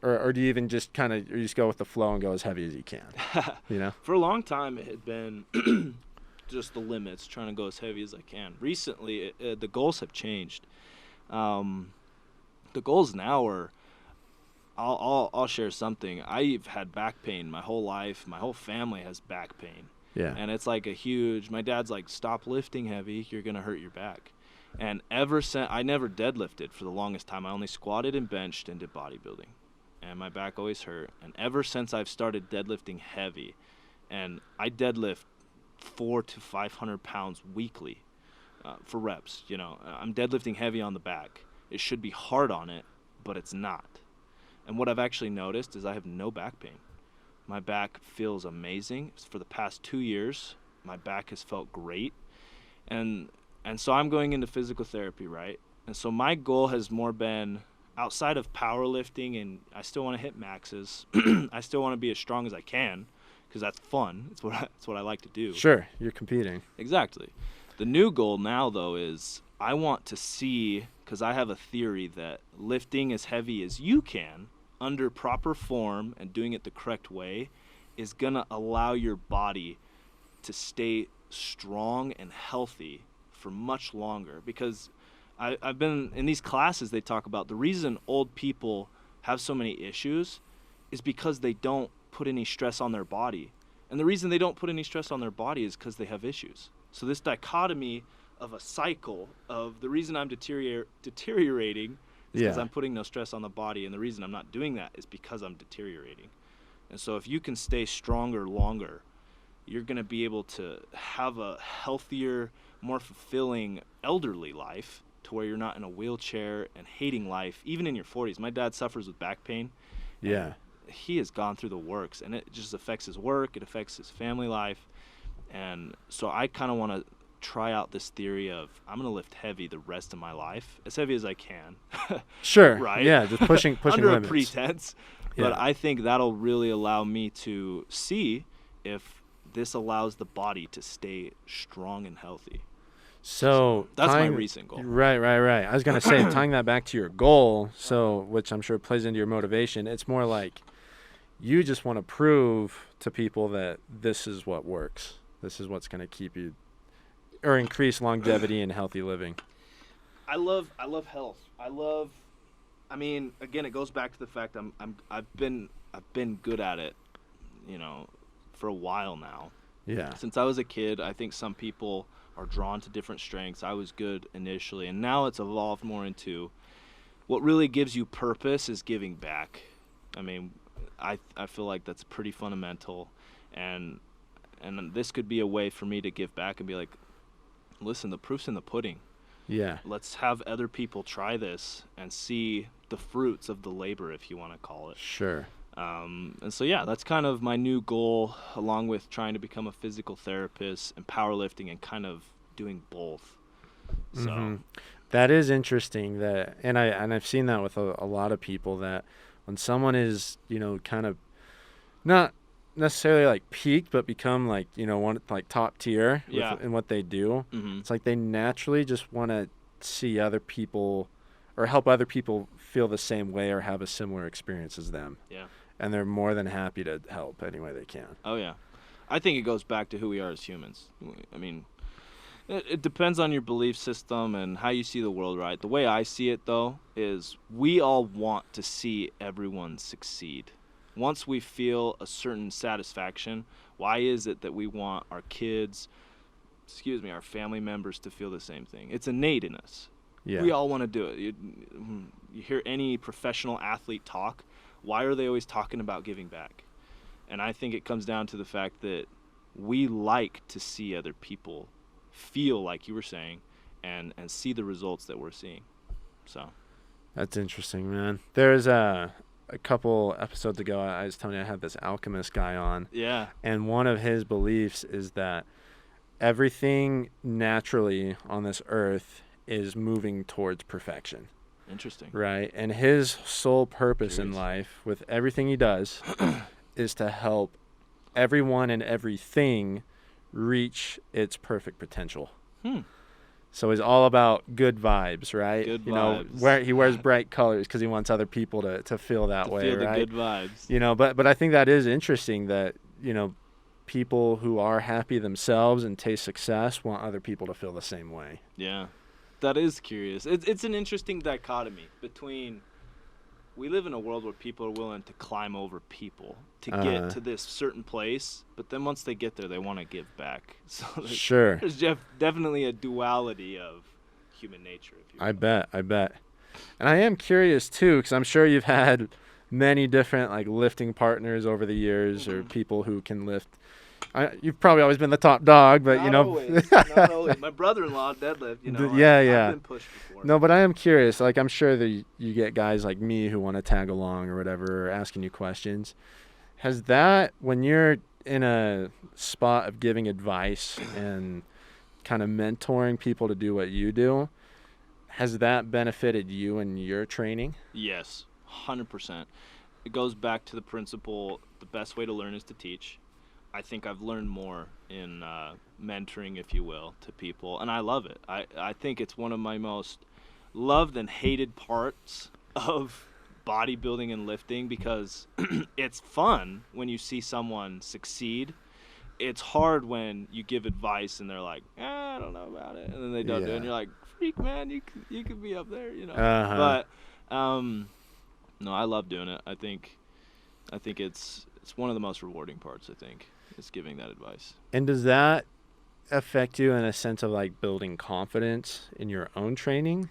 Speaker 2: or do you even just just go with the flow and go as heavy as you can?
Speaker 1: For a long time, it had been just the limits, trying to go as heavy as I can. Recently, the goals have changed. The goals now are, I'll share something. I've had back pain my whole life. My whole family has back pain.
Speaker 2: Yeah.
Speaker 1: And it's my dad's like, stop lifting heavy. You're going to hurt your back. And ever since, I never deadlifted for the longest time. I only squatted and benched and did bodybuilding. And my back always hurt. And ever since I've started deadlifting heavy, and I deadlift 400 to 500 pounds weekly for reps. I'm deadlifting heavy on the back. It should be hard on it, but it's not. And what I've actually noticed is I have no back pain. My back feels amazing. For the past 2 years, my back has felt great. And so I'm going into physical therapy, right? And so my goal has more been outside of powerlifting, and I still want to hit maxes. I still want to be as strong as I can because that's fun. It's what I like to do.
Speaker 2: Sure, you're competing.
Speaker 1: Exactly. The new goal now, though, is I want to see, because I have a theory that lifting as heavy as you can under proper form and doing it the correct way is going to allow your body to stay strong and healthy for much longer. Because I've been in these classes, they talk about the reason old people have so many issues is because they don't put any stress on their body. And the reason they don't put any stress on their body is because they have issues. So this dichotomy of a cycle of the reason I'm deteriorating is because I'm putting no stress on the body, and the reason I'm not doing that is because I'm deteriorating. And so if you can stay stronger longer, you're going to be able to have a healthier, more fulfilling elderly life to where you're not in a wheelchair and hating life, even in your 40s. My dad suffers with back pain.
Speaker 2: Yeah.
Speaker 1: He has gone through the works, and it just affects his work. It affects his family life. And so I kind of want to try out this theory of I'm going to lift heavy the rest of my life, as heavy as I can.
Speaker 2: Sure.
Speaker 1: Right?
Speaker 2: Yeah, just pushing
Speaker 1: Under
Speaker 2: limits.
Speaker 1: a pretense.
Speaker 2: Yeah.
Speaker 1: But I think that'll really allow me to see if this allows the body to stay strong and healthy.
Speaker 2: So
Speaker 1: that's my recent goal.
Speaker 2: Right. I was going to say, tying that back to your goal, which I'm sure plays into your motivation, it's more like, you just want to prove to people that this is what works. This is what's going to keep you or increase longevity and healthy living.
Speaker 1: I love health. I mean, again, it goes back to the fact I've been good at it, for a while now.
Speaker 2: Yeah.
Speaker 1: Since I was a kid, I think some people are drawn to different strengths. I was good initially, and now it's evolved more into what really gives you purpose is giving back. I mean, I feel like that's pretty fundamental, and this could be a way for me to give back and be like, listen, the proof's in the pudding.
Speaker 2: Yeah.
Speaker 1: Let's have other people try this and see the fruits of the labor, if you want to call it.
Speaker 2: Sure.
Speaker 1: And so, yeah, that's kind of my new goal, along with trying to become a physical therapist and powerlifting and kind of doing both. So
Speaker 2: Mm-hmm. That is interesting. I've seen that with a lot of people, that when someone is, kind of not necessarily like peaked, but become like, one like top tier in what they do.
Speaker 1: Mm-hmm.
Speaker 2: It's like they naturally just want to see other people or help other people feel the same way or have a similar experience as them.
Speaker 1: Yeah.
Speaker 2: And they're more than happy to help any way they can.
Speaker 1: Oh, yeah. I think it goes back to who we are as humans. I mean, it depends on your belief system and how you see the world, right? The way I see it, though, is we all want to see everyone succeed. Once we feel a certain satisfaction, why is it that we want our kids, our family members to feel the same thing? It's innate in us.
Speaker 2: Yeah.
Speaker 1: We all want to do it. You hear any professional athlete talk, why are they always talking about giving back? And I think it comes down to the fact that we like to see other people feel like you were saying and see the results that we're seeing. So
Speaker 2: that's interesting, man. There's a couple episodes ago, I was telling you I had this alchemist guy on.
Speaker 1: Yeah.
Speaker 2: And one of his beliefs is that everything naturally on this earth is moving towards perfection.
Speaker 1: Interesting.
Speaker 2: Right? And his sole purpose in life, with everything he does, is to help everyone and everything reach its perfect potential. So he's all about good vibes, right?
Speaker 1: Good vibes.
Speaker 2: He wears bright colors because he wants other people to feel that way,
Speaker 1: feel
Speaker 2: right?
Speaker 1: The good vibes.
Speaker 2: But I think that is interesting that, people who are happy themselves and taste success want other people to feel the same way.
Speaker 1: Yeah. That is curious. It's an interesting dichotomy between we live in a world where people are willing to climb over people to get to this certain place, but then once they get there, they want to give back. So there's definitely a duality of human nature. If you will.
Speaker 2: I bet. And I am curious, too, because I'm sure you've had many different like lifting partners over the years, or people who can lift. You've probably always been the top dog, but
Speaker 1: not always. My brother-in-law deadlift, I've been pushed before.
Speaker 2: No, but I am curious. Like, I'm sure that you get guys like me who want to tag along or whatever, or asking you questions. Has that, when you're in a spot of giving advice and kind of mentoring people to do what you do, has that benefited you in your training?
Speaker 1: Yes, 100%. It goes back to the principle, the best way to learn is to teach. I think I've learned more in mentoring, if you will, to people, and I love it. I think it's one of my most loved and hated parts of bodybuilding and lifting, because it's fun when you see someone succeed. It's hard when you give advice and they're like, I don't know about it, and then they don't do it, and you're like, freak, man, you could be up there, But no, I love doing it. I think it's one of the most rewarding parts, I think, is giving that advice.
Speaker 2: And does that affect you in a sense of like building confidence in your own training?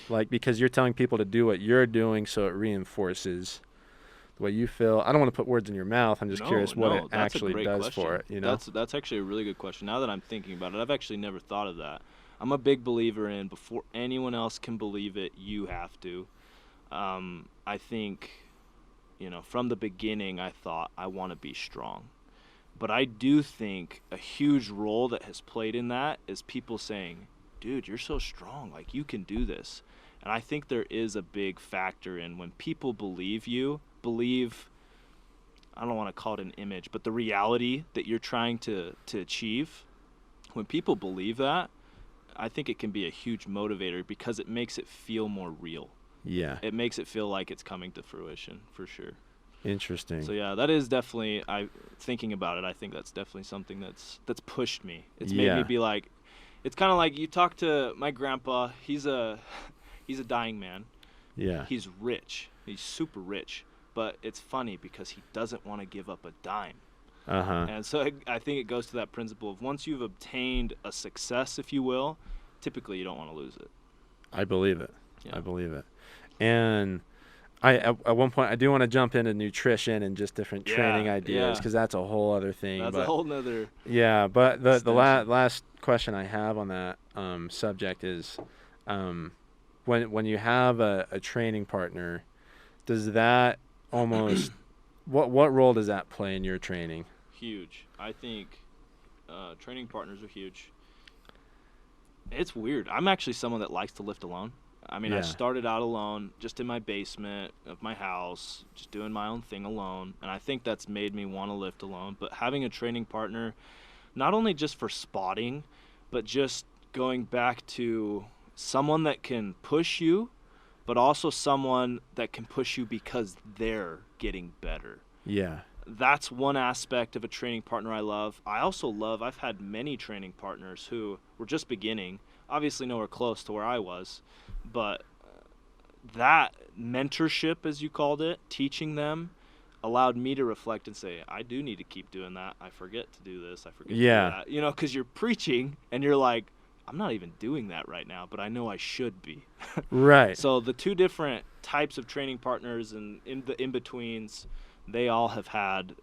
Speaker 2: Like, because you're telling people to do what you're doing, so it reinforces the way you feel. I don't want to put words in your mouth. I'm just curious what it actually does for it.
Speaker 1: That's actually a really good question. Now that I'm thinking about it, I've actually never thought of that. I'm a big believer in before anyone else can believe it, you have to. I think, from the beginning, I thought I want to be strong. But I do think a huge role that has played in that is people saying, dude, you're so strong, like you can do this. And I think there is a big factor in when people believe, I don't want to call it an image, but the reality that you're trying to achieve. When people believe that, I think it can be a huge motivator, because it makes it feel more real.
Speaker 2: Yeah.
Speaker 1: It makes it feel like it's coming to fruition, for sure.
Speaker 2: Interesting.
Speaker 1: So yeah, that is definitely, thinking about it, I think that's definitely something that's pushed me. It's made me be like, it's kind of like you talk to my grandpa. He's a dying man.
Speaker 2: Yeah.
Speaker 1: He's rich. He's super rich. But it's funny because he doesn't want to give up a dime.
Speaker 2: Uh-huh.
Speaker 1: And so I think it goes to that principle of once you've obtained a success, if you will, typically you don't want to lose it.
Speaker 2: I believe it.
Speaker 1: Yeah.
Speaker 2: I believe it. And at one point, I do want to jump into nutrition and just different training ideas, because that's a whole other thing.
Speaker 1: That's a whole nother.
Speaker 2: Yeah, but the last question I have on that subject is, when you have a training partner, does that almost what role does that play in your training?
Speaker 1: Huge. I think training partners are huge. It's weird. I'm actually someone that likes to lift alone. I mean, I started out alone, just in my basement of my house, just doing my own thing alone. And I think that's made me want to lift alone. But having a training partner, not only just for spotting, but just going back to someone that can push you, but also someone that can push you because they're getting better.
Speaker 2: Yeah.
Speaker 1: That's one aspect of a training partner I love. I also I've had many training partners who were just beginning, obviously nowhere close to where I was, but that mentorship, as you called it, teaching them, allowed me to reflect and say, I do need to keep doing that. I forget to do this. I forget to do that. You know, because you're preaching and you're like, I'm not even doing that right now, but I know I should be.
Speaker 2: Right.
Speaker 1: So the two different types of training partners and the in-betweens, they all have had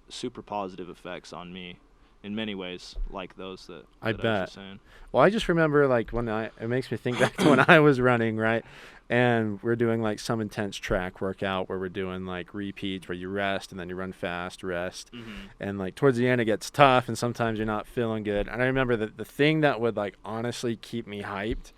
Speaker 1: super positive effects on me in many ways, like those that I bet. Was saying.
Speaker 2: Well, I just remember, like, it makes me think back to when I was running, right? And we're doing, like, some intense track workout where we're doing, like, repeats where you rest and then you run fast, rest. Mm-hmm. And, like, towards the end it gets tough and sometimes you're not feeling good. And I remember that the thing that would, like, honestly keep me hyped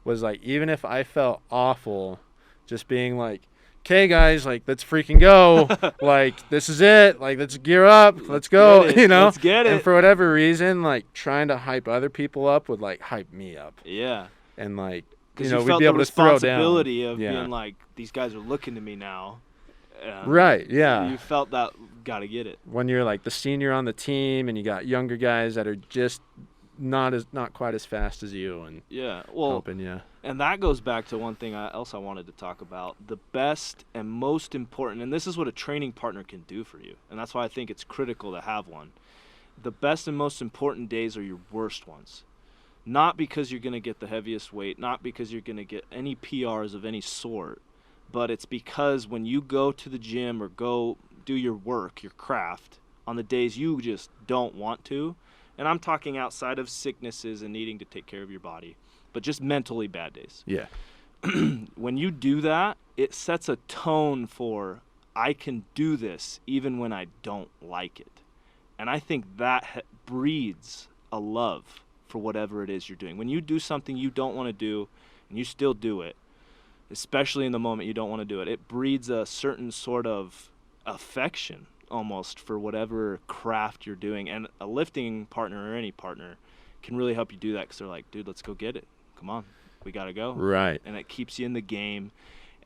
Speaker 2: was, like, even if I felt awful, just being like, okay, guys, like, let's freaking go. Like, this is it. Like, let's gear up. Let's go, you know?
Speaker 1: Let's get it.
Speaker 2: And for whatever reason, like, trying to hype other people up would, like, hype me up.
Speaker 1: Yeah.
Speaker 2: And, like,
Speaker 1: you
Speaker 2: know,
Speaker 1: we'd
Speaker 2: be able to throw down.
Speaker 1: Because you felt the responsibility of being like, these guys are looking to me now.
Speaker 2: Right, yeah.
Speaker 1: You felt that, got to get it.
Speaker 2: When you're, like, the senior on the team and you got younger guys that are just not quite as fast as you and helping you.
Speaker 1: And that goes back to one thing else I wanted to talk about. The best and most important, and this is what a training partner can do for you, and that's why I think it's critical to have one. The best and most important days are your worst ones. Not because you're going to get the heaviest weight, not because you're going to get any PRs of any sort, but it's because when you go to the gym or go do your work, your craft, on the days you just don't want to, and I'm talking outside of sicknesses and needing to take care of your body, but just mentally bad days.
Speaker 2: Yeah.
Speaker 1: When you do that, it sets a tone for, I can do this even when I don't like it. And I think that breeds a love for whatever it is you're doing. When you do something you don't want to do and you still do it, especially in the moment you don't want to do it, it breeds a certain sort of affection almost for whatever craft you're doing. And a lifting partner or any partner can really help you do that because they're like, dude, let's go get it. Come on, we got to go.
Speaker 2: Right.
Speaker 1: And it keeps you in the game,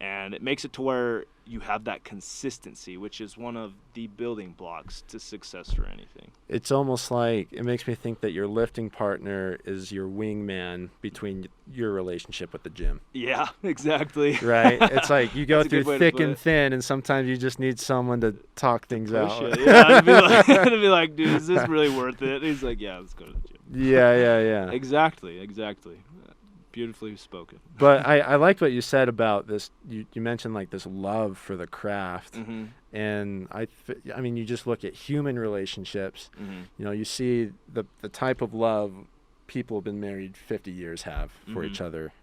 Speaker 1: and it makes it to where you have that consistency, which is one of the building blocks to success for anything.
Speaker 2: It's almost like, it makes me think that your lifting partner is your wingman between your relationship with the gym.
Speaker 1: Yeah, exactly.
Speaker 2: Right? It's like you go through thick and thin, and sometimes you just need someone to talk things out.
Speaker 1: Yeah, to be like, dude, is this really worth it? And he's like, yeah, let's go to the gym.
Speaker 2: Yeah.
Speaker 1: Exactly. Beautifully spoken.
Speaker 2: But I liked what you said about this. You mentioned, like, this love for the craft. Mm-hmm. And I mean, you just look at human relationships. Mm-hmm. You know, you see the type of love people who have been married 50 years have for each other.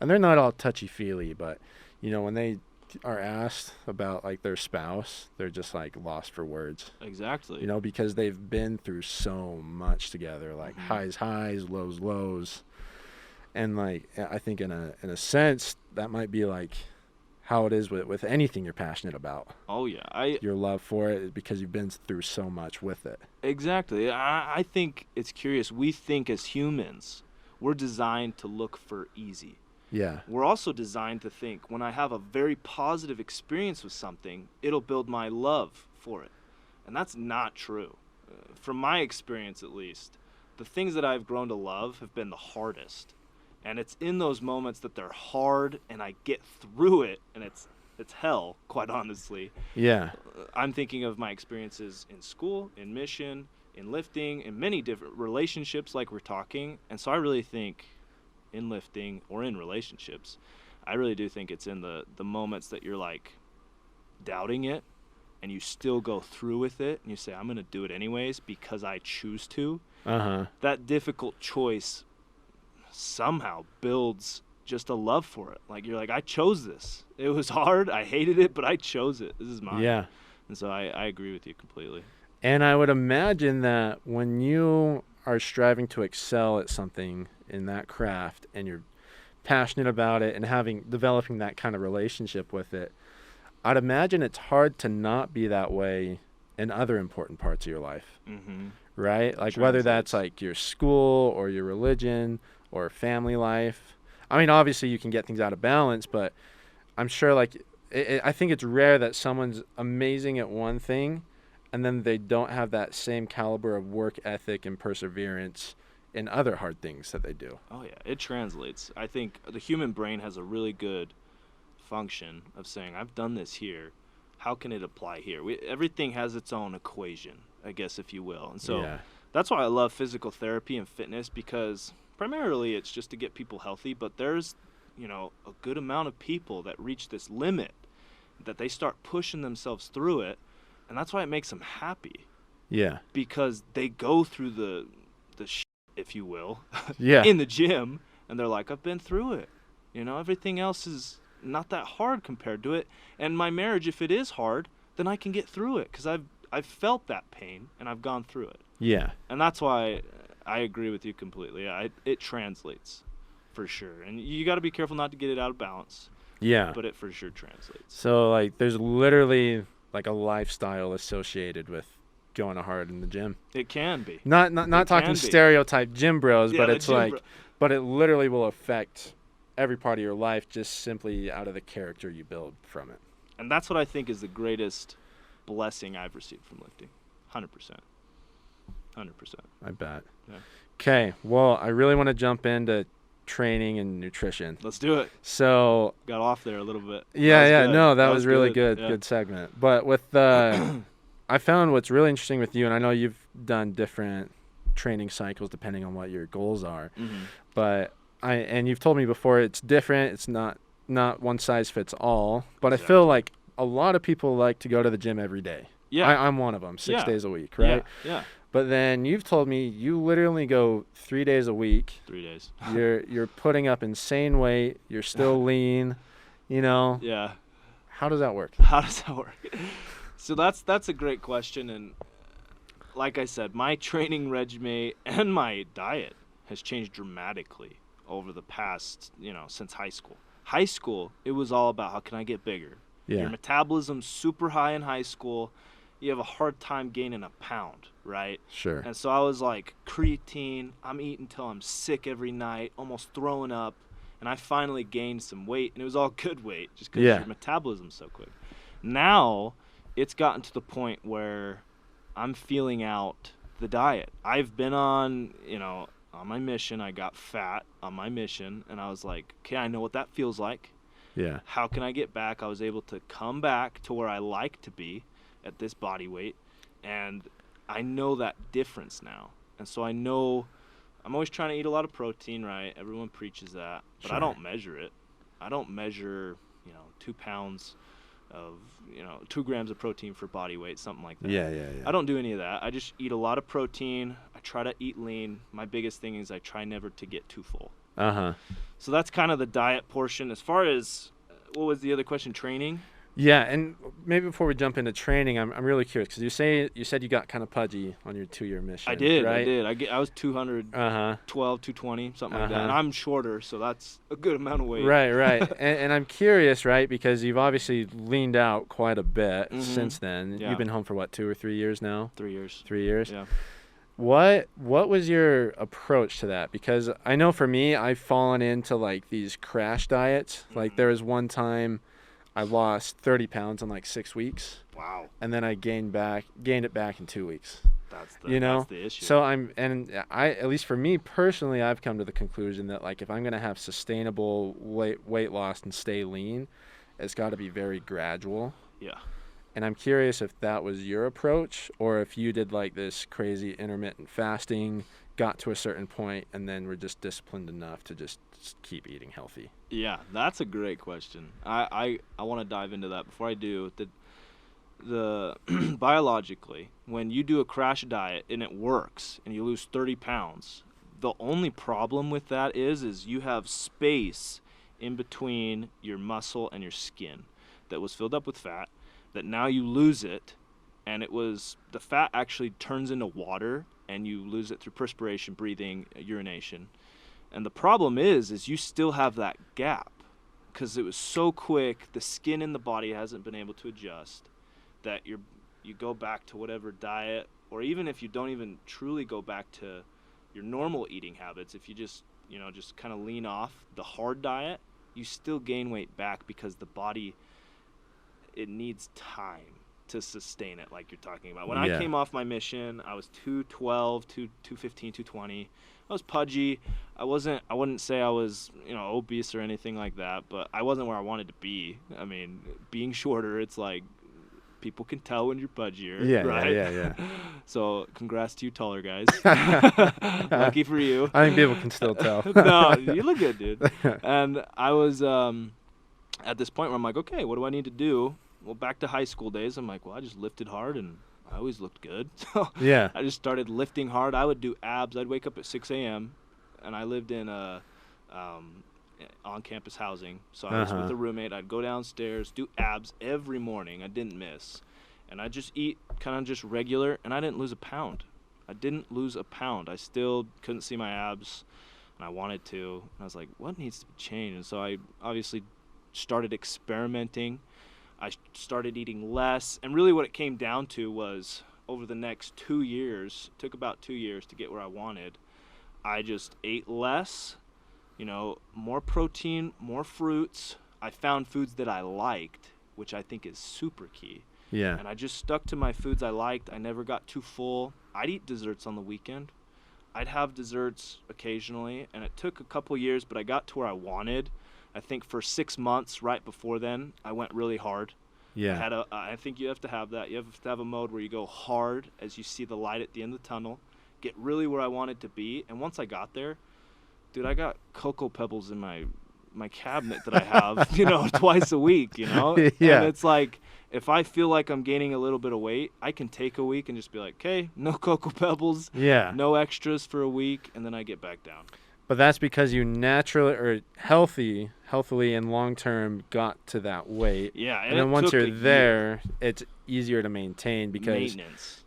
Speaker 2: And they're not all touchy-feely, but, you know, when they are asked about, like, their spouse, they're just, like, lost for words.
Speaker 1: Exactly.
Speaker 2: You know, because they've been through so much together, like highs, lows, lows. And, like, I think in a sense that might be like how it is with anything you're passionate about.
Speaker 1: Oh yeah,
Speaker 2: your love for it is because you've been through so much with it.
Speaker 1: Exactly. I think it's curious. We think as humans we're designed to look for easy.
Speaker 2: Yeah.
Speaker 1: We're also designed to think when I have a very positive experience with something, it'll build my love for it. And that's not true. From my experience, at least, the things that I've grown to love have been the hardest. And it's in those moments that they're hard and I get through it, and it's hell, quite honestly.
Speaker 2: Yeah.
Speaker 1: I'm thinking of my experiences in school, in mission, in lifting, in many different relationships like we're talking. And so I really think in lifting or in relationships, I really do think it's in the moments that you're like doubting it and you still go through with it and you say, I'm going to do it anyways because I choose to. That difficult choice somehow builds just a love for it. Like, you're like, I chose this. It was hard. I hated it, but I chose it. This is mine.
Speaker 2: Yeah.
Speaker 1: And so I agree with you completely.
Speaker 2: And I would imagine that when you are striving to excel at something in that craft and you're passionate about it and developing that kind of relationship with it, I'd imagine it's hard to not be that way in other important parts of your life, right? Like whether that's like your school or your religion or family life. I mean, obviously you can get things out of balance, but I'm sure like I think it's rare that someone's amazing at one thing and then they don't have that same caliber of work ethic and perseverance in other hard things that they do.
Speaker 1: Oh, yeah. It translates. I think the human brain has a really good function of saying, I've done this here. How can it apply here? Everything has its own equation, I guess, if you will. And so that's why I love physical therapy and fitness, because primarily it's just to get people healthy. But there's, a good amount of people that reach this limit that they start pushing themselves through it. And that's why it makes them happy.
Speaker 2: Yeah.
Speaker 1: Because they go through the shit, if you will,
Speaker 2: yeah.
Speaker 1: in the gym, and they're like, I've been through it. Everything else is not that hard compared to it. And my marriage, if it is hard, then I can get through it because I've felt that pain and I've gone through it.
Speaker 2: Yeah.
Speaker 1: And that's why I agree with you completely. It translates for sure. And you got to be careful not to get it out of balance.
Speaker 2: Yeah.
Speaker 1: But it for sure translates.
Speaker 2: So like there's literally like a lifestyle associated with going hard in the gym.
Speaker 1: It can be.
Speaker 2: Not talking stereotype gym bros, but it's like but it literally will affect every part of your life just simply out of the character you build from it.
Speaker 1: And that's what I think is the greatest blessing I've received from lifting. 100%. 100%.
Speaker 2: I bet.
Speaker 1: Yeah.
Speaker 2: Okay, well, I really want to jump into training and nutrition.
Speaker 1: Let's do it.
Speaker 2: So
Speaker 1: got off there a little bit.
Speaker 2: That was really good. Good segment. But with I found what's really interesting with you, and I know you've done different training cycles depending on what your goals are, but and you've told me before it's different. It's not one size fits all. But I feel like a lot of people like to go to the gym every day.
Speaker 1: Yeah,
Speaker 2: I'm one of them. 6 days a week, right?
Speaker 1: Yeah.
Speaker 2: But then you've told me you literally go 3 days a week.
Speaker 1: 3 days.
Speaker 2: You're putting up insane weight. You're still lean.
Speaker 1: Yeah.
Speaker 2: How does that work?
Speaker 1: So that's a great question, and like I said, my training regimen and my diet has changed dramatically over the past, since high school. High school, it was all about how can I get bigger.
Speaker 2: Yeah.
Speaker 1: Your metabolism's super high in high school. You have a hard time gaining a pound, right?
Speaker 2: Sure.
Speaker 1: And so I was like, creatine, I'm eating until I'm sick every night, almost throwing up, and I finally gained some weight, and it was all good weight just because your metabolism's so quick. Now it's gotten to the point where I'm feeling out the diet. I've been on my mission. I got fat on my mission, and I was like, okay, I know what that feels like.
Speaker 2: Yeah.
Speaker 1: How can I get back? I was able to come back to where I like to be at this body weight, and I know that difference now. And so I know I'm always trying to eat a lot of protein, right? Everyone preaches that, but I don't measure it. I don't measure, 2 pounds of, 2 grams of protein for body weight, something like that.
Speaker 2: Yeah.
Speaker 1: I don't do any of that. I just eat a lot of protein. I try to eat lean. My biggest thing is I try never to get too full. So that's kind of the diet portion. As far as, what was the other question, training?
Speaker 2: Yeah, and maybe before we jump into training, I'm really curious because you said you got kind of pudgy on your 2-year mission.
Speaker 1: I did,
Speaker 2: right?
Speaker 1: I was 212, 220, something like that. And I'm shorter, so that's a good amount of weight.
Speaker 2: Right. and I'm curious, right, because you've obviously leaned out quite a bit since then.
Speaker 1: Yeah.
Speaker 2: You've been home for what, 2 or 3 years now?
Speaker 1: 3 years.
Speaker 2: 3 years?
Speaker 1: Yeah.
Speaker 2: What was your approach to that? Because I know for me, I've fallen into like these crash diets. Like there was one time I lost 30 pounds in like 6 weeks,
Speaker 1: Wow.
Speaker 2: and then I gained it back in 2 weeks.
Speaker 1: That's
Speaker 2: That's
Speaker 1: the issue.
Speaker 2: So at least for me personally, I've come to the conclusion that like if I'm going to have sustainable weight loss and stay lean, it's got to be very gradual.
Speaker 1: Yeah.
Speaker 2: And I'm curious if that was your approach, or if you did like this crazy intermittent fasting, got to a certain point, and then were just disciplined enough to just keep eating healthy.
Speaker 1: Yeah, that's a great question. I want to dive into that. Before I do, the biologically, when you do a crash diet and it works and you lose 30 pounds, the only problem with that is you have space in between your muscle and your skin that was filled up with fat, that now you lose it, and the fat actually turns into water, and you lose it through perspiration, breathing, urination. And the problem is you still have that gap because it was so quick, the skin in the body hasn't been able to adjust, that you go back to whatever diet, or even if you don't even truly go back to your normal eating habits, if you just kind of lean off the hard diet, you still gain weight back because the body, it needs time to sustain it, like you're talking about. When I came off my mission, I was 212, 215, 220. I was pudgy. I wouldn't say I was, obese or anything like that, but I wasn't where I wanted to be. I mean, being shorter, it's like people can tell when you're pudgier, right?
Speaker 2: Yeah.
Speaker 1: So congrats to you taller guys. Lucky for you.
Speaker 2: I think people can still tell.
Speaker 1: No, you look good, dude. And I was at this point where I'm like, okay, what do I need to do? Well, back to high school days, I'm like, well, I just lifted hard and I always looked good. So
Speaker 2: yeah,
Speaker 1: I just started lifting hard. I would do abs. I'd wake up at 6 a.m. and I lived in on-campus housing. So I was with a roommate. I'd go downstairs, do abs every morning. I didn't miss. And I'd just eat kind of just regular, and I didn't lose a pound. I still couldn't see my abs, and I wanted to. And I was like, what needs to be changed? And so I obviously started experimenting. I started eating less. And really what it came down to was over the next 2 years, took about 2 years to get where I wanted, I just ate less, more protein, more fruits. I found foods that I liked, which I think is super key.
Speaker 2: Yeah.
Speaker 1: And I just stuck to my foods I liked. I never got too full. I'd eat desserts on the weekend. I'd have desserts occasionally, and it took a couple years, but I got to where I wanted. I think for 6 months right before then, I went really hard.
Speaker 2: Yeah.
Speaker 1: I think you have to have that. You have to have a mode where you go hard as you see the light at the end of the tunnel, get really where I wanted to be. And once I got there, dude, I got Cocoa Pebbles in my cabinet that I have, twice a week,
Speaker 2: Yeah.
Speaker 1: And it's like, if I feel like I'm gaining a little bit of weight, I can take a week and just be like, okay, no Cocoa Pebbles,
Speaker 2: Yeah.
Speaker 1: no extras for a week, and then I get back down.
Speaker 2: But that's because you naturally or healthily and long term got to that weight.
Speaker 1: Yeah,
Speaker 2: and then once you're there, it's easier to maintain because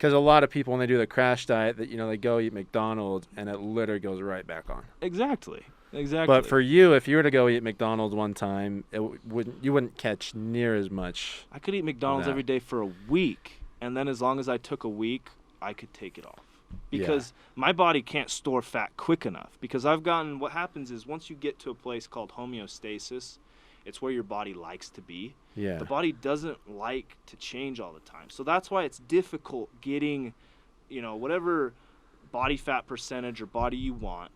Speaker 2: a lot of people when they do the crash diet that they go eat McDonald's and it literally goes right back on.
Speaker 1: Exactly.
Speaker 2: But for you, if you were to go eat McDonald's one time, you wouldn't catch near as much.
Speaker 1: I could eat McDonald's every day for a week, and then as long as I took a week, I could take it off. Because my body can't store fat quick enough. Because what happens is once you get to a place called homeostasis, it's where your body likes to be.
Speaker 2: Yeah.
Speaker 1: The body doesn't like to change all the time. So that's why it's difficult getting, whatever body fat percentage or body you want.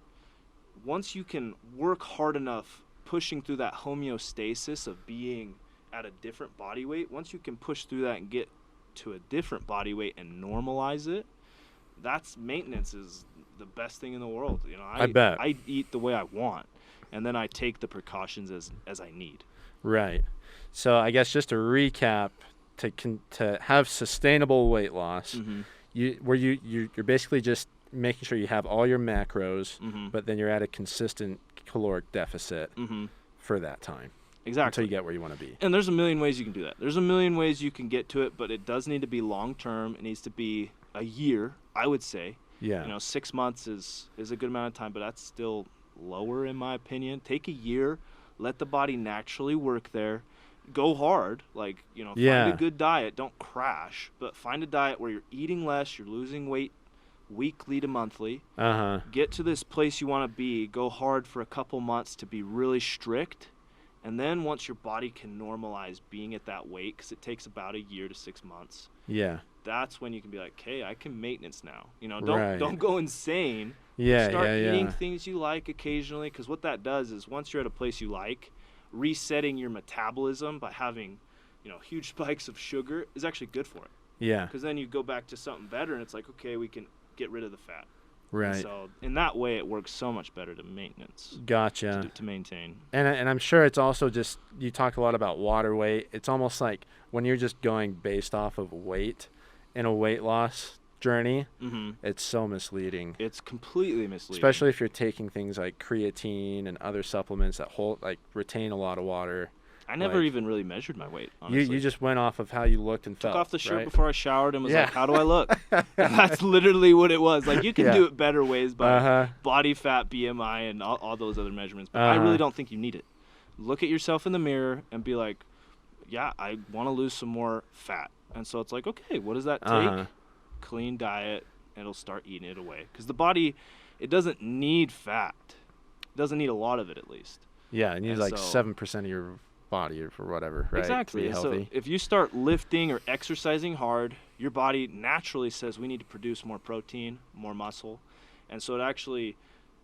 Speaker 1: Once you can work hard enough pushing through that homeostasis of being at a different body weight, once you can push through that and get to a different body weight and normalize it, that's maintenance is the best thing in the world.
Speaker 2: I bet.
Speaker 1: I eat the way I want, and then I take the precautions as I need.
Speaker 2: Right. So I guess just to recap, to have sustainable weight loss, you're basically just making sure you have all your macros, but then you're at a consistent caloric deficit for that time.
Speaker 1: Exactly.
Speaker 2: Until you get where you want to be.
Speaker 1: And there's a million ways you can do that. There's a million ways you can get to it, but it does need to be long term. It needs to be a year, I would say.
Speaker 2: Yeah.
Speaker 1: 6 months is a good amount of time, but that's still lower in my opinion. Take a year, let the body naturally work there. Go hard, find a good diet. Don't crash, but find a diet where you're eating less, you're losing weight weekly to monthly.
Speaker 2: Uh-huh.
Speaker 1: Get to this place you want to be, go hard for a couple months to be really strict, and then once your body can normalize being at that weight, because it takes about a year to 6 months,
Speaker 2: Yeah.
Speaker 1: that's when you can be like, hey, I can maintenance now.
Speaker 2: Right.
Speaker 1: Don't go insane.
Speaker 2: Yeah,
Speaker 1: Start
Speaker 2: yeah,
Speaker 1: eating
Speaker 2: yeah.
Speaker 1: things you like occasionally, because what that does is once you're at a place you like, resetting your metabolism by having, huge spikes of sugar is actually good for it.
Speaker 2: Yeah.
Speaker 1: Because then you go back to something better, and it's like, okay, we can get rid of the fat.
Speaker 2: Right.
Speaker 1: And so in that way, it works so much better to maintenance.
Speaker 2: Gotcha.
Speaker 1: To maintain.
Speaker 2: And I'm sure it's also just, you talk a lot about water weight. It's almost like when you're just going based off of weight in a weight loss journey, it's so misleading.
Speaker 1: It's completely misleading.
Speaker 2: Especially if you're taking things like creatine and other supplements that retain a lot of water.
Speaker 1: I never even really measured my weight, honestly.
Speaker 2: You just went off of how you looked and felt.
Speaker 1: Took off the shirt
Speaker 2: right?
Speaker 1: before I showered and was like, how do I look? And that's literally what it was. Like, you can do it better ways by body fat, BMI, and all those other measurements. But I really don't think you need it. Look at yourself in the mirror and be like, yeah, I want to lose some more fat. And so it's like, okay, what does that take? Clean diet, and it'll start eating it away. Because the body, it doesn't need fat. It doesn't need a lot of it, at least.
Speaker 2: Yeah, it needs 7% of your body or for whatever, right?
Speaker 1: Exactly.
Speaker 2: To be healthy.
Speaker 1: So if you start lifting or exercising hard, your body naturally says we need to produce more protein, more muscle. And so it actually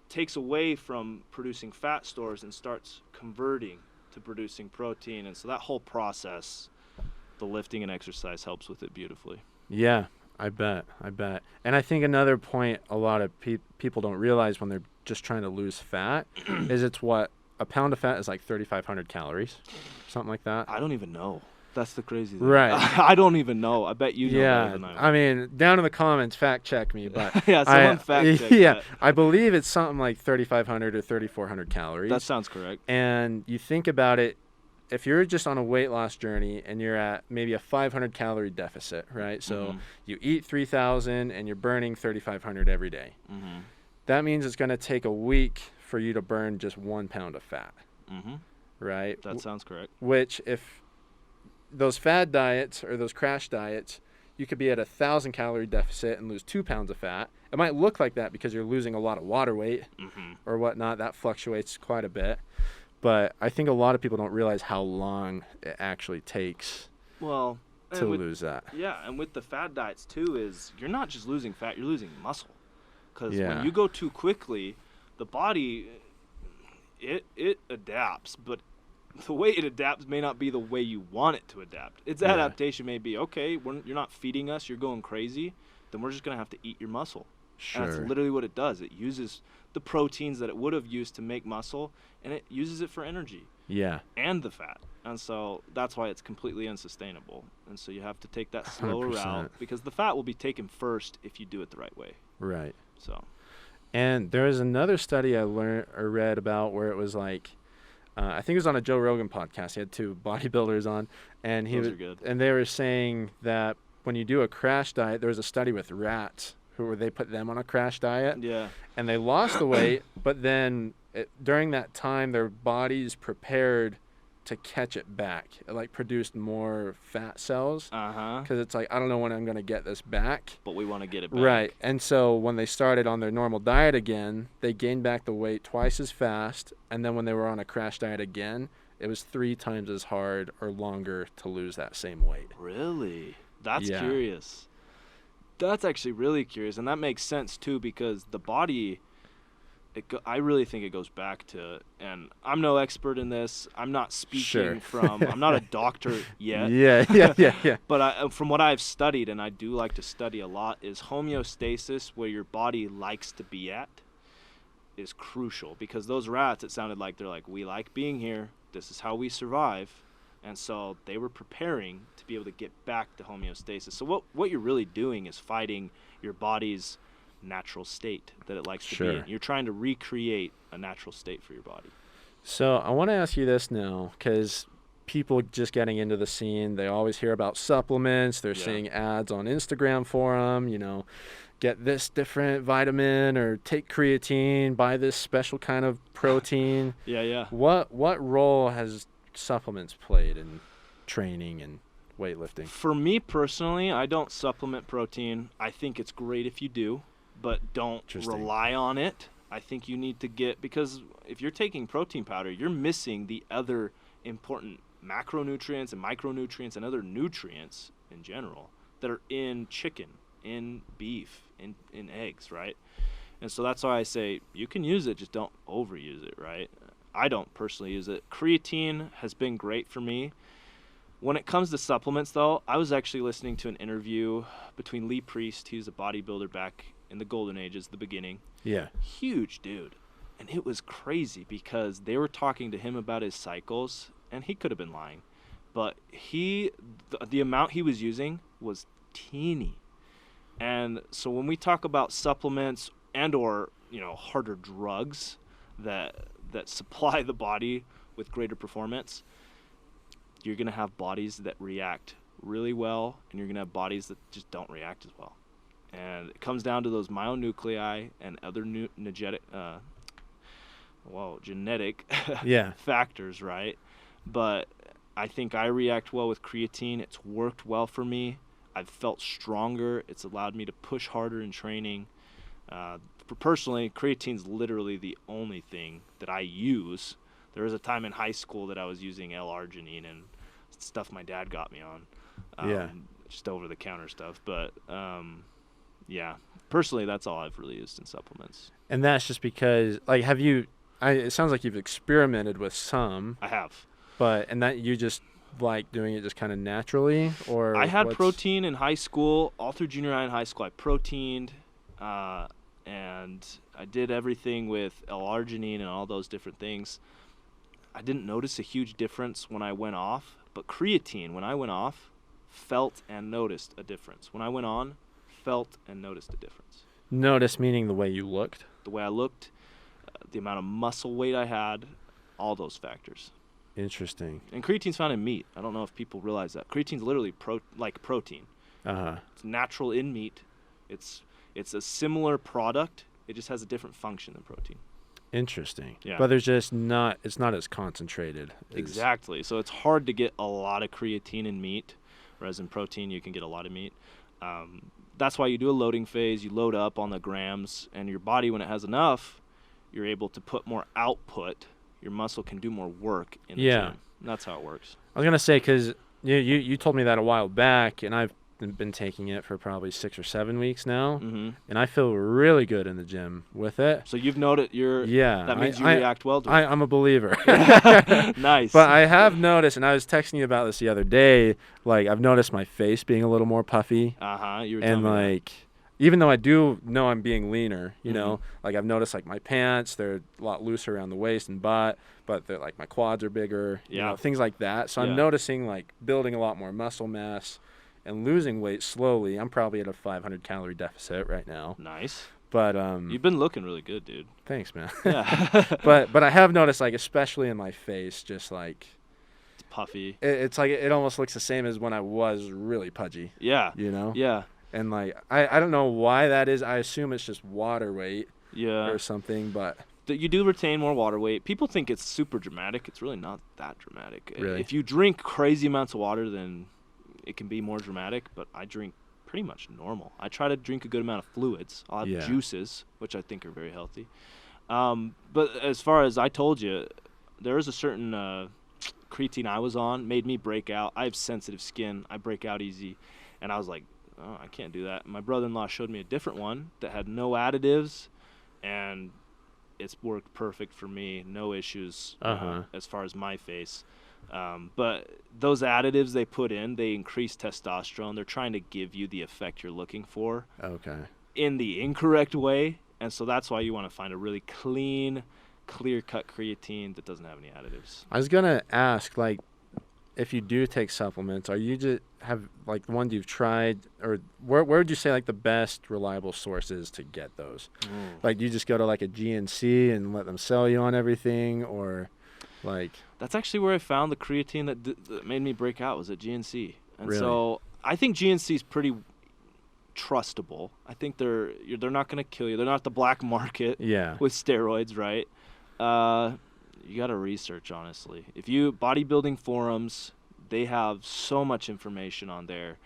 Speaker 1: takes away from producing fat stores and starts converting to producing protein. And so that whole process, the lifting and exercise helps with it beautifully.
Speaker 2: Yeah, I bet. And I think another point a lot of people don't realize when they're just trying to lose fat is a pound of fat is like 3,500 calories, something like that.
Speaker 1: I don't even know. That's the crazy thing.
Speaker 2: Right.
Speaker 1: I don't even know. I bet you know better than I do.
Speaker 2: I mean, down in the comments, fact check me. But
Speaker 1: yeah, someone fact check that.
Speaker 2: I believe it's something like 3,500 or 3,400 calories.
Speaker 1: That sounds correct.
Speaker 2: And you think about it, if you're just on a weight loss journey and you're at maybe a 500 calorie deficit, right? So you eat 3,000 and you're burning 3,500 every day. That means it's going to take a week for you to burn just 1 pound of fat, right?
Speaker 1: That sounds correct.
Speaker 2: Which, if those fad diets or those crash diets, you could be at 1,000 calorie deficit and lose 2 pounds of fat. It might look like that because you're losing a lot of water weight or whatnot. That fluctuates quite a bit. But I think a lot of people don't realize how long it actually takes to lose that.
Speaker 1: Yeah, and with the fad diets too, is you're not just losing fat, you're losing muscle. Because when you go too quickly, the body, it adapts, but the way it adapts may not be the way you want it to adapt. Its adaptation may be, okay, you're not feeding us, you're going crazy, then we're just going to have to eat your muscle.
Speaker 2: Sure.
Speaker 1: And that's literally what it does. It uses the proteins that it would have used to make muscle, and it uses it for energy.
Speaker 2: Yeah.
Speaker 1: And the fat. And so that's why it's completely unsustainable. And so you have to take that slower
Speaker 2: 100%.
Speaker 1: route, because the fat will be taken first if you do it the right way.
Speaker 2: Right.
Speaker 1: So.
Speaker 2: And there was another study I read about where it was like, I think it was on a Joe Rogan podcast. He had 2 bodybuilders on, and
Speaker 1: Those are good.
Speaker 2: And they were saying that when you do a crash diet, there was a study with rats where they put them on a crash diet.
Speaker 1: Yeah.
Speaker 2: And they lost the weight, but then during that time, their bodies prepared to catch it back. It like produced more fat cells. Because it's like, I don't know when I'm going to get this back.
Speaker 1: But we want to get it back.
Speaker 2: Right. And so when they started on their normal diet again, they gained back the weight twice as fast. And then when they were on a crash diet again, it was 3 times as hard or longer to lose that same weight.
Speaker 1: Really? That's curious. That's actually really curious. And that makes sense, too, because the body, I really think it goes back to, and I'm no expert in this. I'm not speaking from, I'm not a doctor yet.
Speaker 2: Yeah.
Speaker 1: But from what I've studied, and I do like to study a lot, is homeostasis, where your body likes to be at, is crucial. Because those rats, it sounded like they're like, we like being here. This is how we survive. And so they were preparing to be able to get back to homeostasis. So what you're really doing is fighting your body's natural state that it likes to be in. You're trying to recreate a natural state for your body.
Speaker 2: So I want to ask you this now, because people just getting into the scene, they always hear about supplements. They're seeing ads on Instagram for them, get this different vitamin or take creatine, buy this special kind of protein.
Speaker 1: Yeah.
Speaker 2: What role has supplements played in training and weightlifting?
Speaker 1: For me personally, I don't supplement protein. I think it's great if you do, but don't rely on it. I think you need to because if you're taking protein powder, you're missing the other important macronutrients and micronutrients and other nutrients in general that are in chicken, in beef, in eggs, right? And so that's why I say you can use it, just don't overuse it, right? I don't personally use it. Creatine has been great for me. When it comes to supplements, though, I was actually listening to an interview between Lee Priest, he's a bodybuilder back in the golden ages, the beginning.
Speaker 2: Yeah.
Speaker 1: Huge dude. And it was crazy because they were talking to him about his cycles, and he could have been lying. But the amount he was using was teeny. And so when we talk about supplements and or, harder drugs that supply the body with greater performance, you're going to have bodies that react really well, and you're going to have bodies that just don't react as well. And it comes down to those myonuclei and other genetic factors, right? But I think I react well with creatine. It's worked well for me. I've felt stronger. It's allowed me to push harder in training. Personally, creatine's literally the only thing that I use. There was a time in high school that I was using L-arginine and stuff my dad got me on. Just over-the-counter stuff. But, personally, that's all I've really used in supplements.
Speaker 2: And that's just because, it sounds like you've experimented with some.
Speaker 1: I have.
Speaker 2: And that you just like doing it just kind of naturally? Or
Speaker 1: I had protein in high school. All through junior high and high school, I proteined. And I did everything with L-arginine and all those different things. I didn't notice a huge difference when I went off, but creatine, when I went off, felt and noticed a difference. When I went on, felt and noticed a difference.
Speaker 2: Notice meaning the way you looked?
Speaker 1: The way I looked, the amount of muscle weight I had, all those factors.
Speaker 2: Interesting.
Speaker 1: And creatine's found in meat. I don't know if people realize that. Creatine's literally like protein.
Speaker 2: Uh-huh.
Speaker 1: It's natural in meat. It's a similar product. It just has a different function than protein.
Speaker 2: Interesting.
Speaker 1: Yeah.
Speaker 2: But it's not as concentrated.
Speaker 1: Exactly. So it's hard to get a lot of creatine in meat, whereas in protein you can get a lot of meat. That's why you do a loading phase. You load up on the grams, and your body, when it has enough, you're able to put more output. Your muscle can do more work in the gym. And that's how it works.
Speaker 2: I was going to say, because you told me that a while back, and I've been taking it for probably 6 or 7 weeks now, and I feel really good in the gym with it.
Speaker 1: So you've noted that means you react well to it.
Speaker 2: I'm a believer.
Speaker 1: Nice.
Speaker 2: But I have noticed, and I was texting you about this the other day, I've noticed my face being a little more puffy.
Speaker 1: You were telling me that.
Speaker 2: Even though I do know I'm being leaner, I've noticed my pants, they're a lot looser around the waist and butt, but they're my quads are bigger, things like that. So I'm noticing building a lot more muscle mass and losing weight slowly. I'm probably at a 500 calorie deficit right now.
Speaker 1: Nice.
Speaker 2: But
Speaker 1: you've been looking really good, dude.
Speaker 2: Thanks, man.
Speaker 1: Yeah.
Speaker 2: but I have noticed especially in my face, just
Speaker 1: it's puffy.
Speaker 2: It's it almost looks the same as when I was really pudgy.
Speaker 1: Yeah. Yeah.
Speaker 2: And I don't know why that is. I assume it's just water weight.
Speaker 1: Yeah.
Speaker 2: Or something, but
Speaker 1: you do retain more water weight. People think it's super dramatic. It's really not that dramatic.
Speaker 2: Really?
Speaker 1: If you drink crazy amounts of water, then it can be more dramatic, but I drink pretty much normal. I try to drink a good amount of fluids. I'll have juices, which I think are very healthy. But as far as I told you, there is a certain creatine I was on, made me break out. I have sensitive skin. I break out easy. And I was like, oh, I can't do that. My brother-in-law showed me a different one that had no additives, and it's worked perfect for me. No issues as far as my face. But those additives they put in, they increase testosterone. They're trying to give you the effect you're looking for.
Speaker 2: Okay. In
Speaker 1: the incorrect way. And so that's why you want to find a really clean, clear-cut creatine that doesn't have any additives.
Speaker 2: I was going to ask, if you do take supplements, are you just have the ones you've tried, or where would you say the best reliable source is to get those? Do you just go to a GNC and let them sell you on everything, or
Speaker 1: That's actually where I found the creatine that made me break out, was at GNC. And
Speaker 2: really?
Speaker 1: So I think GNC is pretty trustable. I think they're not going to kill you. They're not the black market with steroids, right? You got to research, honestly. If you bodybuilding forums, they have so much information on there.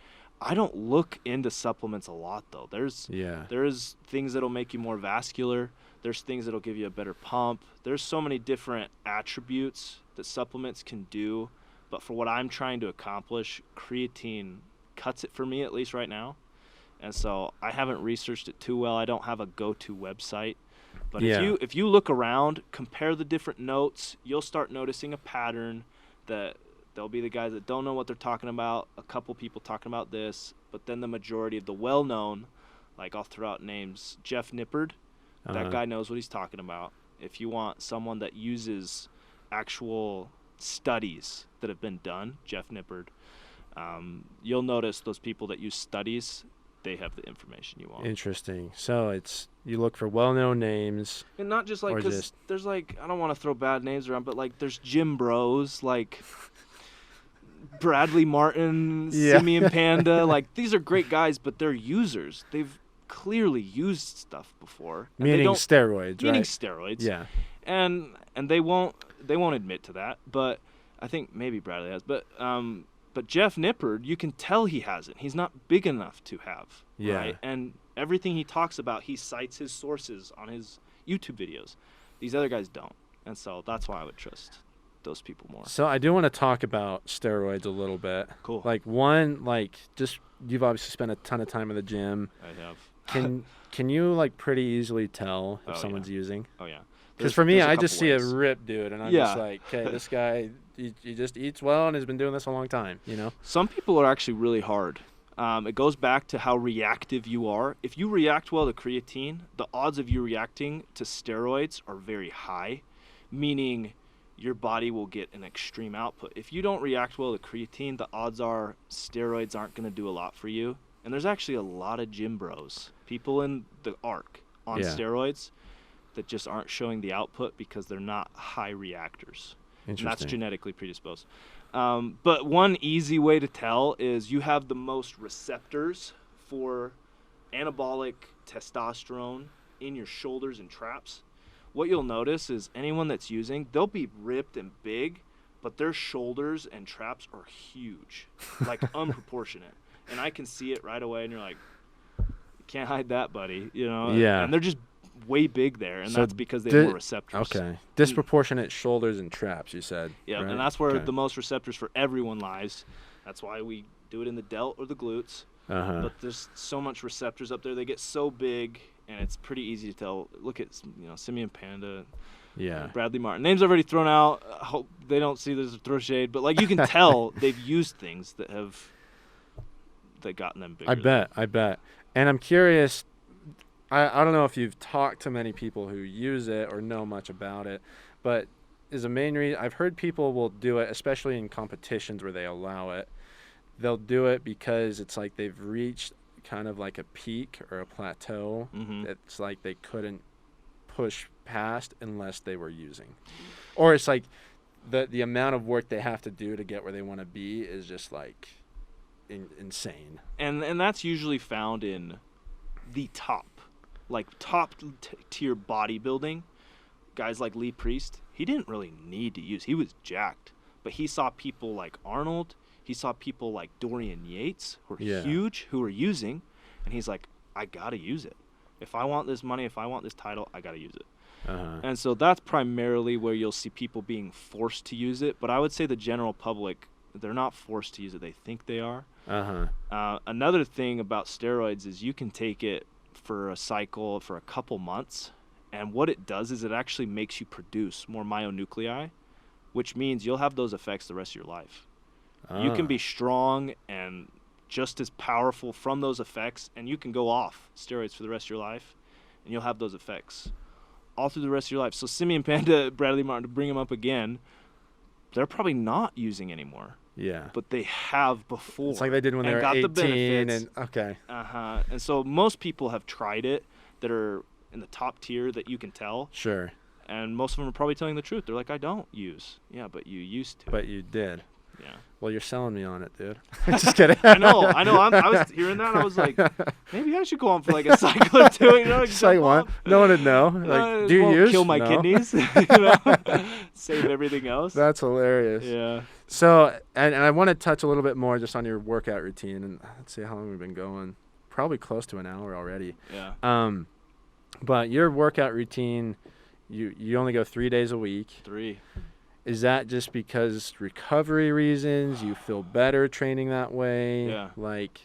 Speaker 1: I don't look into supplements a lot, though. There's things that'll make you more vascular. There's things that'll give you a better pump. There's so many different attributes that supplements can do. But for what I'm trying to accomplish, creatine cuts it for me, at least right now. And so I haven't researched it too well. I don't have a go-to website. But if you look around, compare the different notes, you'll start noticing a pattern that there'll be the guys that don't know what they're talking about, a couple people talking about this, but then the majority of the well-known, like I'll throw out names, Jeff Nippard, that guy knows what he's talking about. If you want someone that uses actual studies that have been done, Jeff Nippard, you'll notice those people that use studies, they have the information you want.
Speaker 2: Interesting. So it's you look for well-known names,
Speaker 1: and not just like because there's like I don't want to throw bad names around, but like there's gym bros like Bradley Martin, Simeon Panda, like these are great guys, but they're users. They've clearly used stuff before.
Speaker 2: Meaning steroids,
Speaker 1: meaning
Speaker 2: right?
Speaker 1: Steroids.
Speaker 2: Yeah.
Speaker 1: And they won't admit to that, but I think maybe Bradley has, but Jeff Nippard, you can tell he hasn't. He's not big enough to have, right? And everything he talks about, he cites his sources on his YouTube videos. These other guys don't, and so that's why I would trust those people more.
Speaker 2: So I do want to talk about steroids a little bit.
Speaker 1: Cool.
Speaker 2: Like just you've obviously spent a ton of time in the gym.
Speaker 1: I have.
Speaker 2: Can you like pretty easily tell if someone's using?
Speaker 1: Oh yeah.
Speaker 2: Because for me, I just see a ripped dude, and I'm just like, okay, this guy, he just eats well and has been doing this a long time, you know?
Speaker 1: Some people are actually really hard. It goes back to how reactive you are. If you react well to creatine, the odds of you reacting to steroids are very high, meaning your body will get an extreme output. If you don't react well to creatine, the odds are steroids aren't going to do a lot for you. And there's actually a lot of gym bros, people in the ARC on steroids, that just aren't showing the output because they're not high reactors. And that's genetically predisposed. But one easy way to tell is you have the most receptors for anabolic testosterone in your shoulders and traps. What you'll notice is anyone that's using, they'll be ripped and big, but their shoulders and traps are huge, like unproportionate. And I can see it right away, and you're like, you can't hide that, buddy. You know?
Speaker 2: Yeah.
Speaker 1: And they're just way big there, and that's because they have more receptors.
Speaker 2: Okay. Disproportionate shoulders and traps, you said.
Speaker 1: Yeah,
Speaker 2: right?
Speaker 1: and that's where the most receptors for everyone lies. That's why we do it in the delt or the glutes. But there's so much receptors up there. They get so big, and it's pretty easy to tell. Look at Simeon Panda, Bradley Martin. Names already thrown out. I hope they don't see this as a throw shade, but like you can tell they've used things that have gotten them bigger.
Speaker 2: I bet. And I'm curious. I don't know if you've talked to many people who use it or know much about it, but is a main reason I've heard people will do it, especially in competitions where they allow it. They'll do it because it's like they've reached kind of like a peak or a plateau. It's like they couldn't push past unless they were using, or it's like the amount of work they have to do to get where they want to be is just like insane. And
Speaker 1: that's usually found in the top tier bodybuilding. Guys like Lee Priest, he didn't really need to use. He was jacked, but he saw people like Arnold. He saw people like Dorian Yates, who are huge, who are using, and he's like, I gotta use it. If I want this money, if I want this title, I gotta use it. And so that's primarily where you'll see people being forced to use it. But I would say the general public, they're not forced to use it. They think they are. Another thing about steroids is you can take it for a cycle for a couple months, and what it does is it actually makes you produce more myonuclei, which means you'll have those effects the rest of your life. You can be strong and just as powerful from those effects, and you can go off steroids for the rest of your life, and you'll have those effects all through the rest of your life. So Simeon Panda, Bradley Martin, to bring him up again, they're probably not using anymore.
Speaker 2: Yeah.
Speaker 1: But they have before.
Speaker 2: It's like they did when they were 18. And
Speaker 1: so most people have tried it that are in the top tier that you can tell.
Speaker 2: Sure.
Speaker 1: And most of them are probably telling the truth. They're like, I don't use. Yeah, but you used to.
Speaker 2: But you did.
Speaker 1: Yeah.
Speaker 2: Well, you're selling me on it, dude. Just kidding.
Speaker 1: I know. I was hearing that. I was like, maybe I should go on for like a cycle or two. You know,
Speaker 2: Just like one. No one would know. Like, do you
Speaker 1: won't
Speaker 2: use?
Speaker 1: kill my
Speaker 2: No.
Speaker 1: kidneys. You know? Save everything else.
Speaker 2: That's hilarious.
Speaker 1: Yeah.
Speaker 2: So, and I want to touch a little bit more just on your workout routine, and let's see how long we've been going. Probably close to an hour already.
Speaker 1: Yeah.
Speaker 2: But your workout routine, you only go 3 days a week.
Speaker 1: 3.
Speaker 2: Is that just because recovery reasons? You feel better training that way?
Speaker 1: Yeah.
Speaker 2: Like,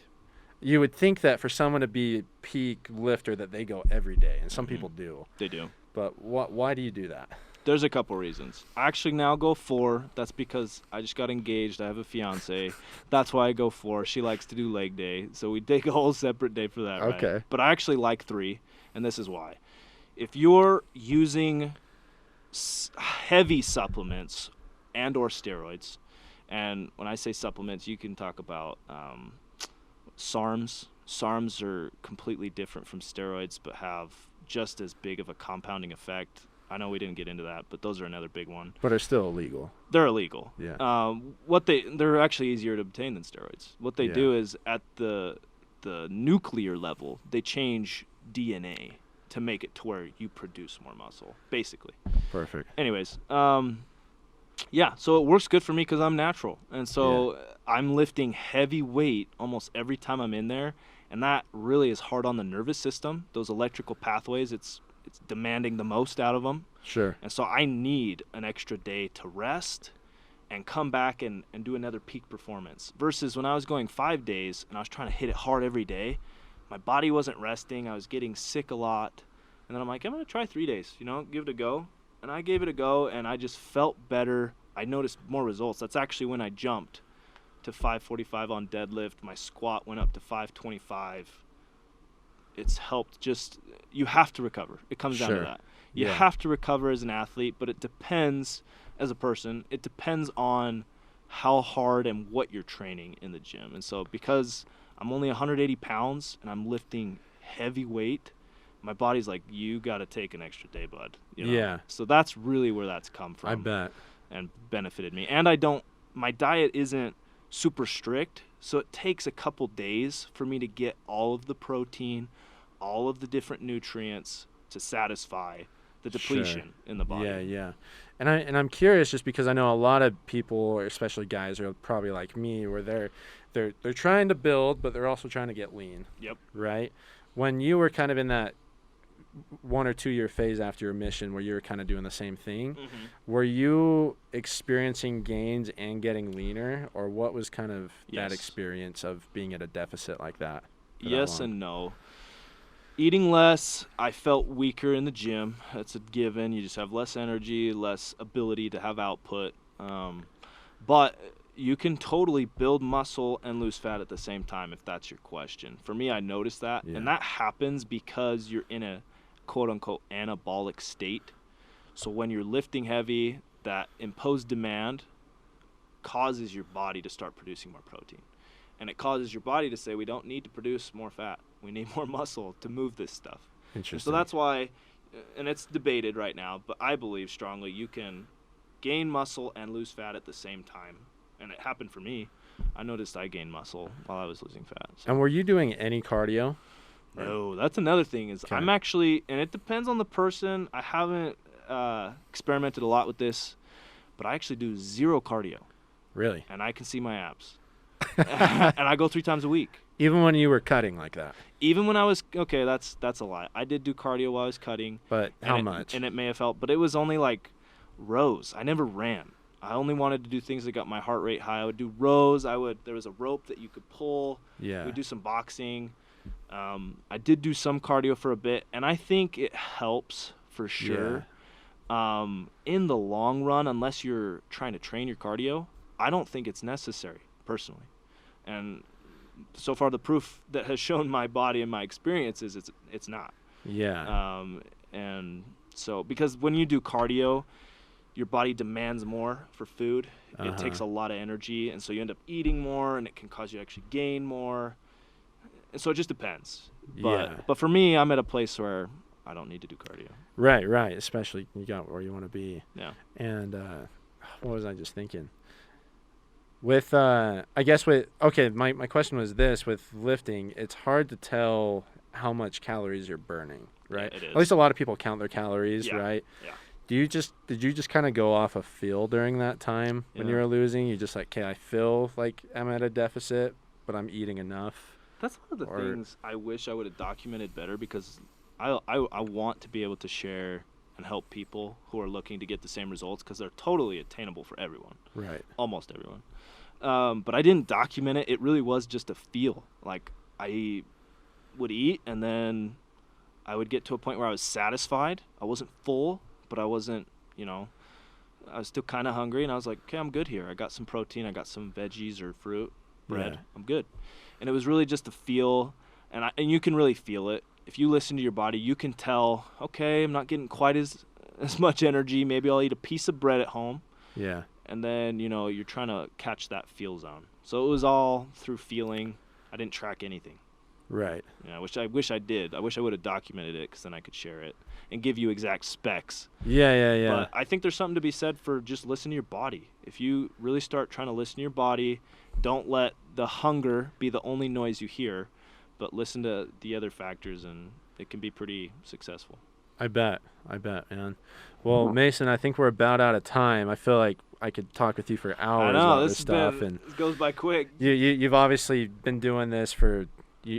Speaker 2: you would think that for someone to be peak lifter that they go every day, and some people do.
Speaker 1: They do.
Speaker 2: But why do you do that?
Speaker 1: There's a couple reasons. I actually now go 4. That's because I just got engaged. I have a fiance. That's why I go 4. She likes to do leg day, so we take a whole separate day for that.
Speaker 2: Okay.
Speaker 1: Right? But I actually like 3, and this is why. If you're using heavy supplements and or steroids, and when I say supplements, you can talk about Sarms. Sarms are completely different from steroids, but have just as big of a compounding effect. I know we didn't get into that, but those are another big one.
Speaker 2: But are still illegal.
Speaker 1: They're illegal.
Speaker 2: Yeah.
Speaker 1: They're actually easier to obtain than steroids. What they do is at the nuclear level, they change DNA to make it to where you produce more muscle, basically.
Speaker 2: Perfect.
Speaker 1: Anyways, yeah, so it works good for me because I'm natural. And so I'm lifting heavy weight almost every time I'm in there, and that really is hard on the nervous system. Those electrical pathways, it's demanding the most out of them.
Speaker 2: Sure.
Speaker 1: And so I need an extra day to rest and come back and do another peak performance. Versus when I was going 5 days and I was trying to hit it hard every day, my body wasn't resting. I was getting sick a lot. And then I'm like, I'm going to try 3 days, give it a go. And I gave it a go, and I just felt better. I noticed more results. That's actually when I jumped to 545 on deadlift. My squat went up to 525. It's helped you have to recover. It comes down to that. You have to recover as an athlete, but it depends as a person. It depends on how hard and what you're training in the gym. And so because I'm only 180 pounds and I'm lifting heavy weight, my body's like, you got to take an extra day, bud.
Speaker 2: Yeah.
Speaker 1: So that's really where that's come from.
Speaker 2: I bet.
Speaker 1: And benefited me. And my diet isn't super strict, so it takes a couple days for me to get all of the protein, all of the different nutrients to satisfy the depletion in the body.
Speaker 2: Yeah. And I'm curious just because I know a lot of people, or especially guys, are probably like me, where they're trying to build, but they're also trying to get lean.
Speaker 1: Yep.
Speaker 2: Right? When you were kind of in that 1 or 2 year phase after your mission where you were kind of doing the same thing, were you experiencing gains and getting leaner, or what was kind of that experience of being at a deficit like that?
Speaker 1: Yes and no. Eating less, I felt weaker in the gym. That's a given. You just have less energy, less ability to have output. But you can totally build muscle and lose fat at the same time, if that's your question. For me, I noticed that. And that happens because you're in a quote-unquote anabolic state. So when you're lifting heavy, that imposed demand causes your body to start producing more protein. And it causes your body to say, we don't need to produce more fat. We need more muscle to move this stuff.
Speaker 2: Interesting.
Speaker 1: And so that's why, and it's debated right now, but I believe strongly you can gain muscle and lose fat at the same time. And it happened for me. I noticed I gained muscle while I was losing fat. So.
Speaker 2: And were you doing any cardio?
Speaker 1: No, that's another thing is I'm actually, and it depends on the person. I haven't experimented a lot with this, but I actually do 0 cardio.
Speaker 2: Really?
Speaker 1: And I can see my abs. And I go 3 times a week.
Speaker 2: Even when you were cutting like that?
Speaker 1: Even when I was, okay, that's a lie. I did do cardio while I was cutting.
Speaker 2: But how much?
Speaker 1: And it may have helped, but it was only like rows. I never ran. I only wanted to do things that got my heart rate high. I would do rows. There was a rope that you could pull.
Speaker 2: Yeah.
Speaker 1: We'd do some boxing. I did do some cardio for a bit, and I think it helps for sure. Yeah. In the long run, unless you're trying to train your cardio, I don't think it's necessary, personally. And so far, the proof that has shown my body and my experience is it's not.
Speaker 2: Yeah.
Speaker 1: And so, because when you do cardio, your body demands more for food. It takes a lot of energy, and so you end up eating more, and it can cause you to actually gain more. And so it just depends. But for me, I'm at a place where I don't need to do cardio.
Speaker 2: Right. Especially you got where you want to be.
Speaker 1: Yeah.
Speaker 2: And what was I just thinking? With I guess with my question was this: with lifting, it's hard to tell how much calories you're burning, right?
Speaker 1: Yeah, it is.
Speaker 2: At least a lot of people count their calories,
Speaker 1: Yeah.
Speaker 2: right?
Speaker 1: Yeah.
Speaker 2: Did you just kind of go off a feel during that time when you were losing? You just like, okay, I feel like I'm at a deficit, but I'm eating enough.
Speaker 1: That's one of the things I wish I would have documented better, because I want to be able to share and help people who are looking to get the same results, because they're totally attainable for everyone.
Speaker 2: Right.
Speaker 1: Almost everyone. But I didn't document it. It really was just a feel. Like, I would eat, and then I would get to a point where I was satisfied. I wasn't full, but I wasn't, I was still kind of hungry, and I was like, okay, I'm good here. I got some protein. I got some veggies or fruit, bread.
Speaker 2: Yeah.
Speaker 1: I'm good. And it was really just a feel, and you can really feel it. If you listen to your body, you can tell, okay, I'm not getting quite as much energy. Maybe I'll eat a piece of bread at home.
Speaker 2: Yeah.
Speaker 1: And then, you're trying to catch that feel zone. So it was all through feeling. I didn't track anything.
Speaker 2: Right.
Speaker 1: I wish I did. I wish I would have documented it, because then I could share it and give you exact specs.
Speaker 2: Yeah.
Speaker 1: But I think there's something to be said for just listen to your body. If you really start trying to listen to your body, don't let the hunger be the only noise you hear, but listen to the other factors, and it can be pretty successful.
Speaker 2: I bet, man. Well, Mason, I think we're about out of time. I feel like I could talk with you for hours about this stuff. And
Speaker 1: this goes by quick.
Speaker 2: You've obviously been doing this for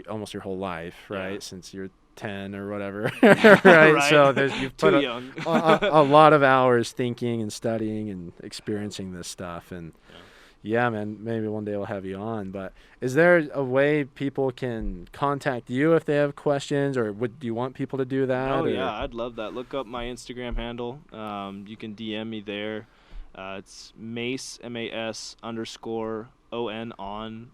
Speaker 2: almost your whole life, right?
Speaker 1: Yeah.
Speaker 2: Since you're 10 or whatever, right?
Speaker 1: Right.
Speaker 2: So you've put
Speaker 1: young.
Speaker 2: a lot of hours thinking and studying and experiencing this stuff. And yeah, man, maybe one day we'll have you on. But is there a way people can contact you if they have questions, or do you want people to do that?
Speaker 1: Oh, yeah, I'd love that. Look up my Instagram handle. You can DM me there. It's Mace, M-A-S _ _on_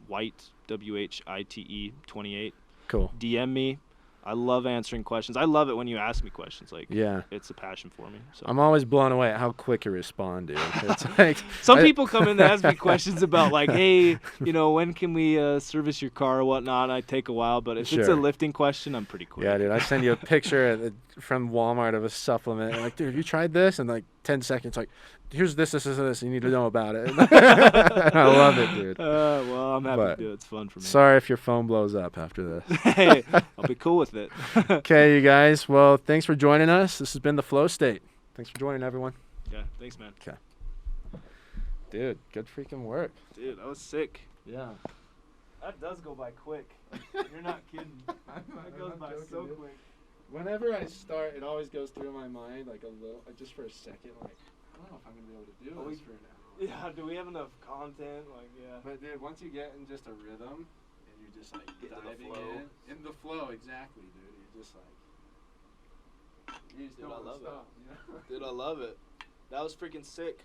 Speaker 1: white, WHITE 28.
Speaker 2: Cool.
Speaker 1: DM me. I love answering questions. I love it when you ask me questions. Like,
Speaker 2: yeah,
Speaker 1: it's a passion for me. So
Speaker 2: I'm always blown away at how quick you respond, dude. It's like
Speaker 1: some people come in to ask me questions about, like, hey, when can we service your car or whatnot? And I take a while, but if it's a lifting question, I'm pretty quick.
Speaker 2: Yeah, dude. I send you a picture from Walmart of a supplement. I'm like, dude, have you tried this? And like 10 seconds, like, here's this. You need to know about it. I love it, dude.
Speaker 1: Well, I'm happy to do it. It's fun for me.
Speaker 2: Sorry if your phone blows up after this.
Speaker 1: Hey, I'll be cool with it.
Speaker 2: Okay, you guys. Well, thanks for joining us. This has been The Flow State. Thanks for joining, everyone.
Speaker 1: Yeah, thanks, man.
Speaker 2: Okay. Dude, good freaking work.
Speaker 1: Dude, I was sick.
Speaker 2: Yeah.
Speaker 1: That does go by quick. You're not kidding. That goes by so quick.
Speaker 2: Whenever I start, it always goes through my mind, like just for a second, like, I don't know if I'm going to be able to do this for an hour.
Speaker 1: Yeah, do we have enough content? Like, yeah.
Speaker 2: But dude, once you get in just a rhythm, and you're just like diving in the flow, exactly, dude. You're just like, you just don't
Speaker 1: Dude, I love
Speaker 2: stop,
Speaker 1: it. Dude, I love it. That was freaking sick.